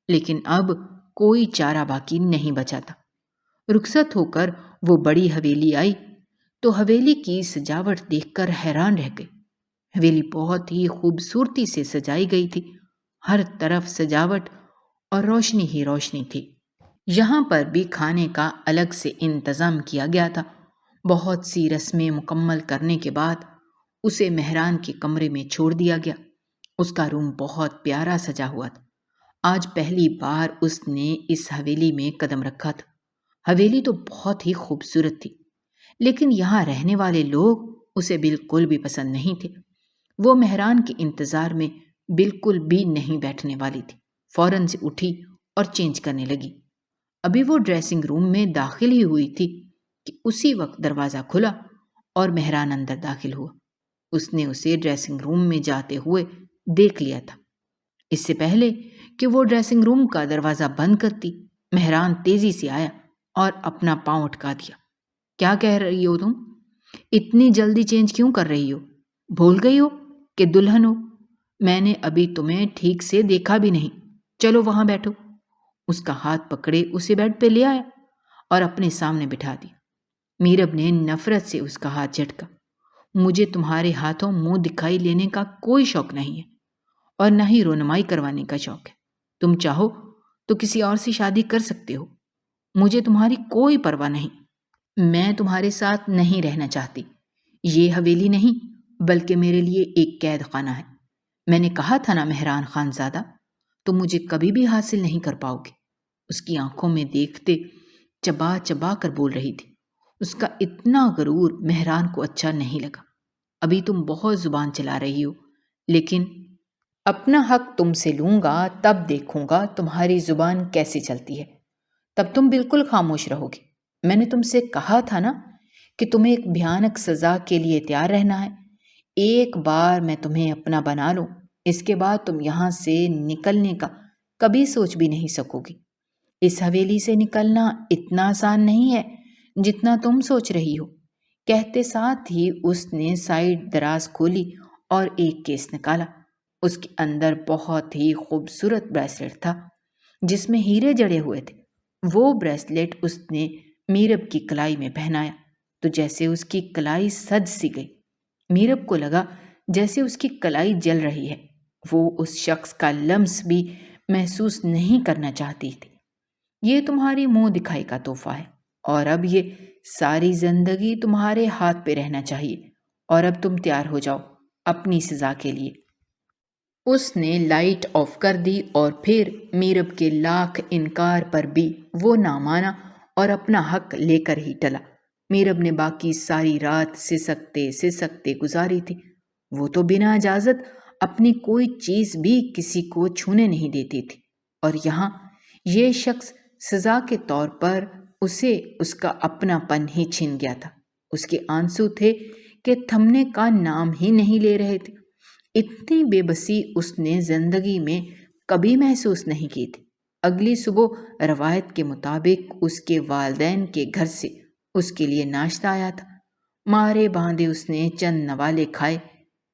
لیکن اب کوئی چارہ باقی نہیں بچا تھا۔ رخصت ہو کر وہ بڑی حویلی آئی تو حویلی کی سجاوٹ دیکھ کر حیران رہ گئی۔ حویلی بہت ہی خوبصورتی سے سجائی گئی تھی۔ ہر طرف سجاوٹ اور روشنی ہی روشنی تھی۔ یہاں پر بھی کھانے کا الگ سے انتظام کیا گیا تھا۔ بہت سی رسمیں مکمل کرنے کے بعد اسے مہران کے کمرے میں چھوڑ دیا گیا۔ اس کا روم بہت پیارا سجا ہوا تھا۔ آج پہلی بار اس نے اس حویلی میں قدم رکھا تھا۔ حویلی تو بہت ہی خوبصورت تھی، لیکن یہاں رہنے والے لوگ اسے بالکل بھی پسند نہیں تھے۔ وہ مہران کے انتظار میں بالکل بھی نہیں بیٹھنے والی تھی۔ فوراً سے اٹھی اور چینج کرنے لگی۔ ابھی وہ ڈریسنگ روم میں داخل ہی ہوئی تھی کہ اسی وقت دروازہ کھلا اور مہران اندر داخل ہوا۔ اس نے اسے ڈریسنگ روم میں جاتے ہوئے دیکھ لیا تھا۔ اس سے پہلے کہ وہ ڈریسنگ روم کا دروازہ بند کرتی، مہران تیزی سے آیا اور اپنا پاؤں اٹکا دیا۔ کیا کہہ رہی ہو تم؟ اتنی جلدی چینج کیوں کر رہی ہو؟ بھول گئی ہو کہ دلہن ہو؟ میں نے ابھی تمہیں ٹھیک سے دیکھا بھی نہیں۔ چلو وہاں بیٹھو۔ اس کا ہاتھ پکڑے اسے بیڈ پہ لے آیا اور اپنے سامنے بٹھا دیا۔ میرب نے نفرت سے اس کا ہاتھ جھٹکا۔ مجھے تمہارے ہاتھوں منہ دکھائی لینے کا کوئی شوق نہیں ہے، اور نہ ہی رونمائی کروانے کا شوق ہے۔ تم چاہو تو کسی اور سے شادی کر سکتے ہو، مجھے تمہاری کوئی پرواہ نہیں۔ میں تمہارے ساتھ نہیں رہنا چاہتی۔ یہ حویلی نہیں بلکہ میرے لیے ایک قید خانہ ہے۔ میں نے کہا تھا نا مہران خان زادہ، تم مجھے کبھی بھی حاصل نہیں کر پاؤ گے۔ اس کی آنکھوں میں دیکھتے چبا چبا کر بول رہی تھی۔ اس کا اتنا غرور مہران کو اچھا نہیں لگا۔ ابھی تم بہت زبان چلا رہی ہو، لیکن اپنا حق تم سے لوں گا تب دیکھوں گا تمہاری زبان کیسے چلتی ہے۔ تب تم بالکل خاموش رہو گے۔ میں نے تم سے کہا تھا نا کہ تمہیں ایک بھیانک سزا کے لیے تیار رہنا ہے۔ ایک بار میں تمہیں اپنا بنا لوں، اس کے بعد تم یہاں سے نکلنے کا کبھی سوچ بھی نہیں سکو گی۔ اس حویلی سے نکلنا اتنا آسان نہیں ہے جتنا تم سوچ رہی ہو۔ کہتے ساتھ ہی اس نے سائیڈ دراز کھولی اور ایک کیس نکالا۔ اس کے اندر بہت ہی خوبصورت بریسلیٹ تھا جس میں ہیرے جڑے ہوئے تھے۔ وہ بریسلیٹ اس نے میرب کی کلائی میں پہنایا تو جیسے اس کی کلائی سج سی گئی۔ میرب کو لگا جیسے اس کی کلائی جل رہی ہے۔ وہ اس شخص کا لمس بھی محسوس نہیں کرنا چاہتی تھی۔ یہ تمہاری منہ دکھائی کا تحفہ ہے، اور اب یہ ساری زندگی تمہارے ہاتھ پہ رہنا چاہیے، اور اب تم تیار ہو جاؤ اپنی سزا کے لیے۔ اس نے لائٹ آف کر دی اور پھر میرب کے لاکھ انکار پر بھی وہ نہ مانا اور اپنا حق لے کر ہی ٹلا۔ میرب نے باقی ساری رات سسکتے گزاری تھی۔ وہ تو بنا اجازت اپنی کوئی چیز بھی کسی کو چھونے نہیں دیتی تھی، اور یہاں یہ شخص سزا کے طور پر اسے اس کا اپنا پن ہی چھین گیا تھا۔ اس کے آنسو تھے کہ تھمنے کا نام ہی نہیں لے رہے تھے۔ اتنی بے بسی اس نے زندگی میں کبھی محسوس نہیں کی تھی۔ اگلی صبح روایت کے مطابق اس کے والدین کے گھر سے اس کے لیے ناشتہ آیا تھا۔ مارے باندھے اس نے چند نوالے کھائے۔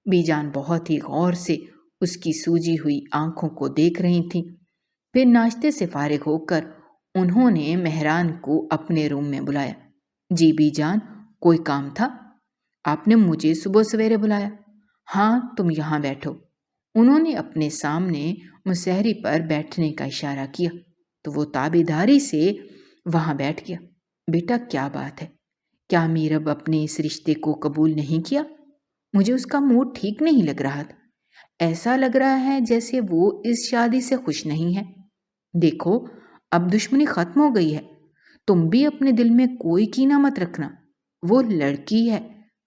بی جان بہت ہی غور سے اس کی سوجی ہوئی آنکھوں کو دیکھ رہی تھیں۔ پھر ناشتے سے فارغ ہو کر انہوں نے مہران کو اپنے روم میں بلایا۔ جی بی جان، کوئی کام تھا؟ آپ نے مجھے صبح سویرے بلایا؟ ہاں، تم یہاں بیٹھو۔ انہوں نے اپنے سامنے مسہری پر بیٹھنے کا اشارہ کیا تو وہ تابیداری سے وہاں بیٹھ گیا۔ بیٹا، کیا بات ہے؟ کیا میرب اپنے اس رشتے کو قبول نہیں کیا؟ مجھے اس کا موڈ ٹھیک نہیں لگ رہا تھا۔ ایسا لگ رہا ہے جیسے وہ اس شادی سے خوش نہیں ہے۔ دیکھو، اب دشمنی ختم ہو گئی ہے۔ تم بھی اپنے دل میں کوئی کینہ مت رکھنا۔ وہ لڑکی ہے،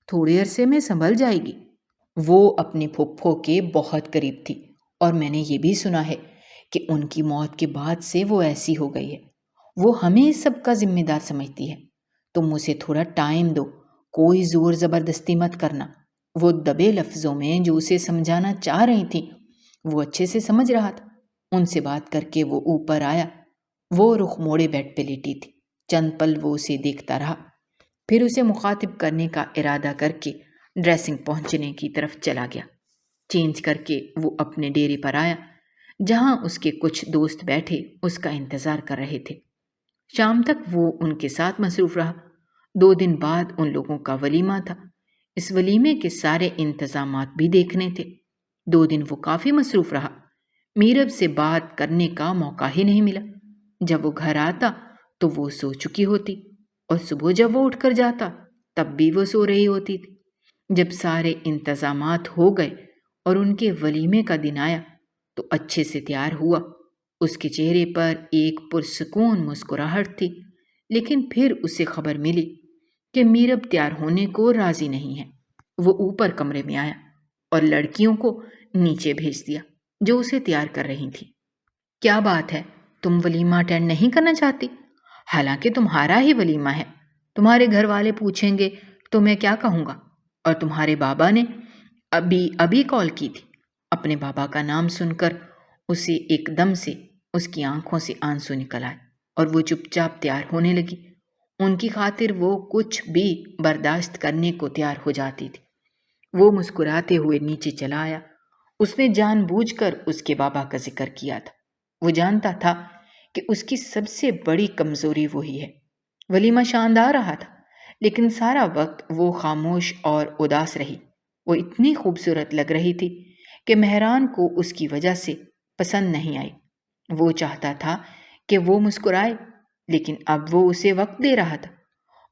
تھوڑے عرصے میں سنبھل جائے گی۔ وہ اپنے پھپھو کے بہت قریب تھی اور میں نے یہ بھی سنا ہے کہ ان کی موت کے بعد سے وہ ایسی ہو گئی ہے۔ وہ ہمیں اس سب کا ذمہ دار سمجھتی ہے۔ تم اسے تھوڑا ٹائم دو، کوئی زور زبردستی مت کرنا۔ وہ دبے لفظوں میں جو اسے سمجھانا چاہ رہی تھی وہ اچھے سے سمجھ رہا تھا۔ ان سے بات کر کے وہ اوپر آیا۔ وہ رخ موڑے بیڈ پہ لیٹی تھی۔ چند پل وہ اسے دیکھتا رہا، پھر اسے مخاطب کرنے کا ارادہ کر کے ڈریسنگ پہنچنے کی طرف چلا گیا۔ چینج کر کے وہ اپنے ڈیرے پر آیا جہاں اس کے کچھ دوست بیٹھے اس کا انتظار کر رہے تھے۔ شام تک وہ ان کے ساتھ مصروف رہا۔ 2 دن بعد ان لوگوں کا ولیمہ تھا۔ اس ولیمے کے سارے انتظامات بھی دیکھنے تھے۔ 2 دن وہ کافی مصروف رہا۔ میرب سے بات کرنے کا موقع ہی نہیں ملا۔ جب وہ گھر آتا تو وہ سو چکی ہوتی اور صبح جب وہ اٹھ کر جاتا تب بھی وہ سو رہی ہوتی تھی۔ جب سارے انتظامات ہو گئے اور ان کے ولیمے کا دن آیا تو اچھے سے تیار ہوا۔ اس کے چہرے پر ایک پرسکون مسکراہٹ تھی، لیکن پھر اسے خبر ملی کہ میرب تیار ہونے کو راضی نہیں ہے۔ وہ اوپر کمرے میں آیا اور لڑکیوں کو نیچے بھیج دیا جو اسے تیار کر رہی تھی۔ کیا بات ہے، تم ولیمہ اٹینڈ نہیں کرنا چاہتی؟ حالانکہ تمہارا ہی ولیمہ ہے۔ تمہارے گھر والے پوچھیں گے تو میں کیا کہوں گا؟ اور تمہارے بابا نے ابھی کال کی تھی۔ اپنے بابا کا نام سن کر اسے ایک دم سے اس کی آنکھوں سے آنسو نکل آئے اور وہ چپ چاپ تیار ہونے لگی۔ ان کی خاطر وہ کچھ بھی برداشت کرنے کو تیار ہو جاتی تھی۔ وہ مسکراتے ہوئے نیچے چلا آیا۔ اس نے جان بوجھ کر اس کے بابا کا ذکر کیا تھا۔ وہ جانتا تھا کہ اس کی سب سے بڑی کمزوری وہی ہے۔ ولیمہ شاندار رہا تھا، لیکن سارا وقت وہ خاموش اور اداس رہی۔ وہ اتنی خوبصورت لگ رہی تھی کہ مہران کو اس کی وجہ سے پسند نہیں آئی۔ وہ چاہتا تھا کہ وہ مسکرائے، لیکن اب وہ اسے وقت دے رہا تھا۔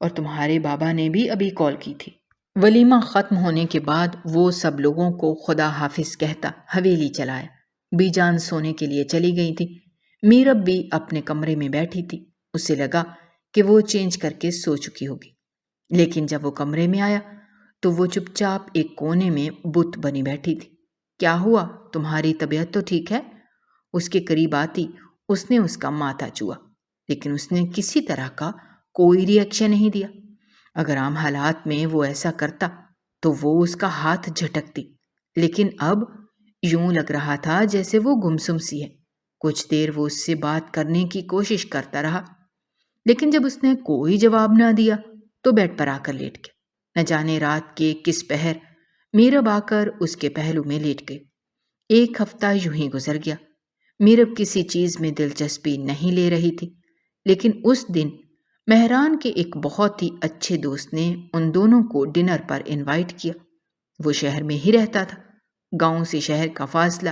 اور تمہارے بابا نے بھی ابھی کال کی تھی۔ ولیمہ ختم ہونے کے بعد وہ سب لوگوں کو خدا حافظ کہتا حویلی چلایا۔ بی جان سونے کے لیے چلی گئی تھی۔ میرب بھی اپنے کمرے میں بیٹھی تھی۔ اسے لگا کہ وہ چینج کر کے سو چکی ہوگی، لیکن جب وہ کمرے میں آیا تو وہ چپ چاپ ایک کونے میں بت بنی بیٹھی تھی۔ کیا ہوا؟ تمہاری طبیعت تو ٹھیک ہے؟ اس کے قریب آتی اس نے اس کا ماتھا چوما، لیکن اس نے کسی طرح کا کوئی ری ایکشن نہیں دیا۔ اگر عام حالات میں وہ ایسا کرتا تو وہ اس کا ہاتھ جھٹکتی، لیکن اب یوں لگ رہا تھا جیسے وہ گمسم سی ہے۔ کچھ دیر وہ اس سے بات کرنے کی کوشش کرتا رہا، لیکن جب اس نے کوئی جواب نہ دیا تو بیڈ پر آ کر لیٹ گیا۔ نہ جانے رات کے کس پہر میرب آ کر اس کے پہلو میں لیٹ گئی۔ 1 ہفتہ یوں ہی گزر گیا۔ میرب کسی چیز میں دلچسپی نہیں لے رہی تھی، لیکن اس دن مہران کے ایک بہت ہی اچھے دوست نے ان دونوں کو ڈنر پر انوائٹ کیا۔ وہ شہر میں ہی رہتا تھا۔ گاؤں سے شہر کا فاصلہ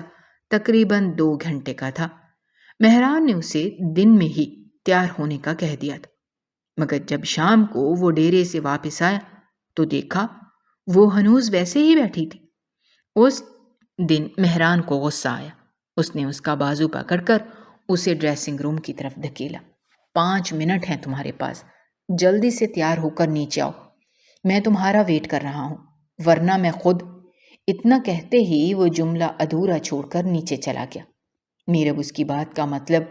تقریباً 2 گھنٹے کا تھا۔ مہران نے اسے دن میں ہی تیار ہونے کا کہہ دیا تھا، مگر جب شام کو وہ ڈیرے سے واپس آیا تو دیکھا وہ ہنوز ویسے ہی بیٹھی تھی۔ اس دن مہران کو غصہ آیا۔ اس نے اس کا بازو پکڑ کر اسے ڈریسنگ روم کی طرف دھکیلا۔ 5 منٹ ہیں تمہارے پاس، جلدی سے تیار ہو کر نیچے آؤ، میں تمہارا ویٹ کر رہا ہوں، ورنہ میں خود۔ اتنا کہتے ہی وہ جملہ ادھورا چھوڑ کر نیچے چلا گیا۔ میرب اس کی بات کا مطلب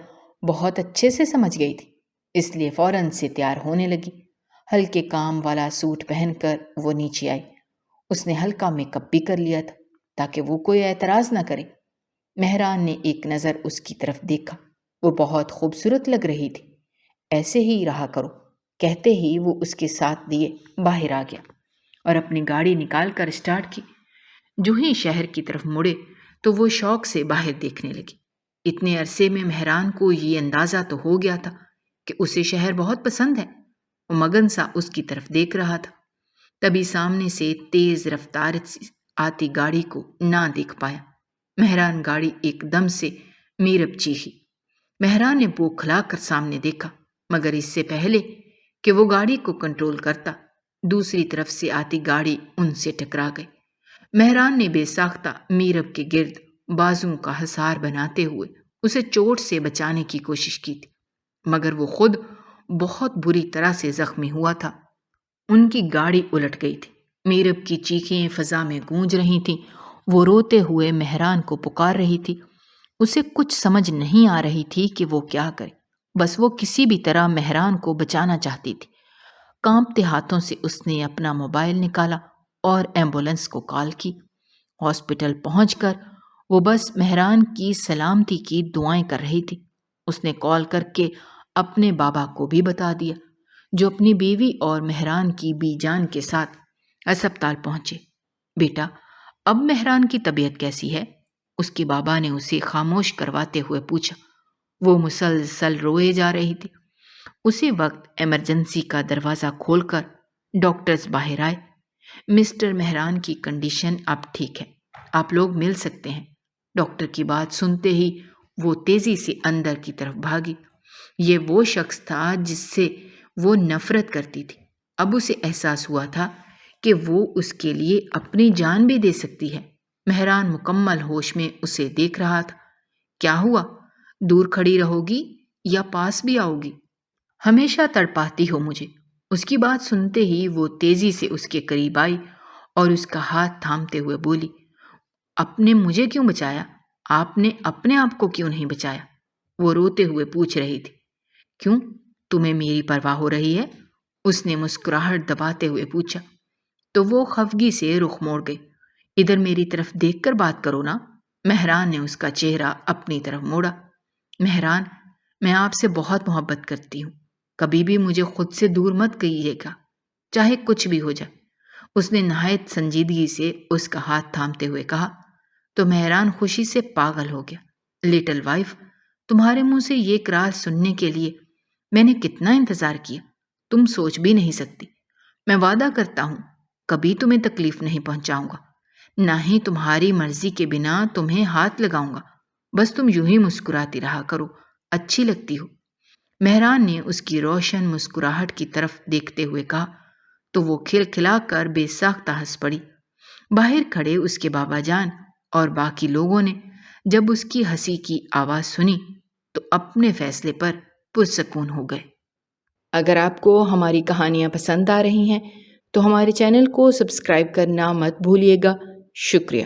بہت اچھے سے سمجھ گئی تھی، اس لیے فوراً سے تیار ہونے لگی۔ ہلکے کام والا سوٹ پہن کر وہ نیچے آئی۔ اس نے ہلکا میک اپ بھی کر لیا تھا تاکہ وہ کوئی اعتراض نہ کرے۔ مہران نے ایک نظر اس کی طرف دیکھا، وہ بہت خوبصورت لگ رہی تھی۔ ایسے ہی رہا کرو، کہتے ہی وہ اس کے ساتھ دیے باہر آ گیا اور اپنی گاڑی نکال کر اسٹارٹ کی۔ جو ہی شہر کی طرف مڑے تو وہ شوق سے باہر دیکھنے لگی۔ اتنے عرصے میں مہران کو یہ اندازہ تو ہو گیا تھا کہ اسے شہر بہت پسند ہے۔ وہ مگن سا اس کی طرف دیکھ رہا تھا، تبھی سامنے سے تیز رفتار آتی گاڑی کو نہ دیکھ پایا۔ مہران گاڑی ایک دم سے میرب چیخی۔ مہران نے منہ کھلا کر سامنے دیکھا، مگر اس سے پہلے کہ وہ گاڑی کو کنٹرول کرتا، دوسری طرف سے آتی گاڑی ان سے ٹکرا گئی۔ مہران نے بے ساختہ میرب کے گرد بازوؤں کا حصار بناتے ہوئے اسے چوٹ سے بچانے کی کوشش کی تھی، مگر وہ خود بہت بری طرح سے زخمی ہوا تھا۔ ان کی گاڑی الٹ گئی تھی۔ میرب کی چیخیں فضا میں گونج رہی تھیں۔ وہ روتے ہوئے مہران کو پکار رہی تھی۔ اسے کچھ سمجھ نہیں آ رہی تھی کہ وہ کیا کرے، بس وہ کسی بھی طرح مہران کو بچانا چاہتی تھی۔ کانپتے ہاتھوں سے اس نے اپنا موبائل نکالا اور ایمبولنس کو کال کی۔ ہاسپٹل پہنچ کر وہ بس مہران کی سلامتی کی دعائیں کر رہی تھی۔ اس نے کال کر کے اپنے بابا کو بھی بتا دیا، جو اپنی بیوی اور مہران کی بی جان کے ساتھ اسپتال پہنچے۔ بیٹا، اب مہران کی طبیعت کیسی ہے؟ اس کے بابا نے اسے خاموش کرواتے ہوئے پوچھا۔ وہ مسلسل روئے جا رہی تھی۔ اسی وقت ایمرجنسی کا دروازہ کھول کر ڈاکٹرز باہر آئے۔ مسٹر مہران کی کنڈیشن اب ٹھیک ہے، آپ لوگ مل سکتے ہیں۔ ڈاکٹر کی بات سنتے ہی وہ تیزی سے اندر کی طرف بھاگی۔ یہ وہ شخص تھا جس سے وہ نفرت کرتی تھی۔ اب اسے احساس ہوا تھا کہ وہ اس کے لیے اپنی جان بھی دے سکتی ہے۔ مہران مکمل ہوش میں اسے دیکھ رہا تھا۔ کیا ہوا؟ دور کھڑی رہو گی یا پاس بھی آؤ گی؟ ہمیشہ تڑپاتی ہو مجھے۔ اس کی بات سنتے ہی وہ تیزی سے اس کے قریب آئی اور اس کا ہاتھ تھامتے ہوئے بولی، آپ نے مجھے کیوں بچایا؟ آپ نے اپنے آپ کو کیوں نہیں بچایا؟ وہ روتے ہوئے پوچھ رہی تھی۔ کیوں؟ تمہیں میری پرواہ ہو رہی ہے؟ اس نے مسکراہٹ دباتے ہوئے پوچھا۔ تو وہ خفگی سے رخ موڑ گئی۔ ادھر میری طرف دیکھ کر بات کرو نا۔ مہران نے اس کا چہرہ اپنی طرف موڑا۔ مہران، میں آپ سے بہت محبت کرتی ہوں، کبھی بھی مجھے خود سے دور مت کہیے گا، چاہے کچھ بھی ہو جائے۔ اس نے نہایت سنجیدگی سے اس کا ہاتھ تھامتے ہوئے کہا۔ تو مہران خوشی سے پاگل ہو گیا۔ لٹل وائف، تمہارے منہ سے یہ اقرار سننے کے لیے میں نے کتنا انتظار کیا، تم سوچ بھی نہیں سکتی۔ میں وعدہ کرتا ہوں کبھی تمہیں تکلیف نہیں پہنچاؤں گا، نہ ہی تمہاری مرضی کے بنا تمہیں ہاتھ لگاؤں گا۔ بس تم یوں ہی مسکراتی رہا کرو، اچھی لگتی ہو۔ مہران نے اس کی روشن مسکراہٹ کی طرف دیکھتے ہوئے کہا تو وہ کھلکھلا کر بے ساختہ ہنس پڑی۔ باہر کھڑے اس کے بابا جان اور باقی لوگوں نے جب اس کی ہنسی کی آواز سنی تو اپنے فیصلے پر پرسکون ہو گئے۔ اگر آپ کو ہماری کہانیاں پسند آ رہی ہیں تو ہمارے چینل کو سبسکرائب کرنا مت بھولیے گا۔ شکریہ۔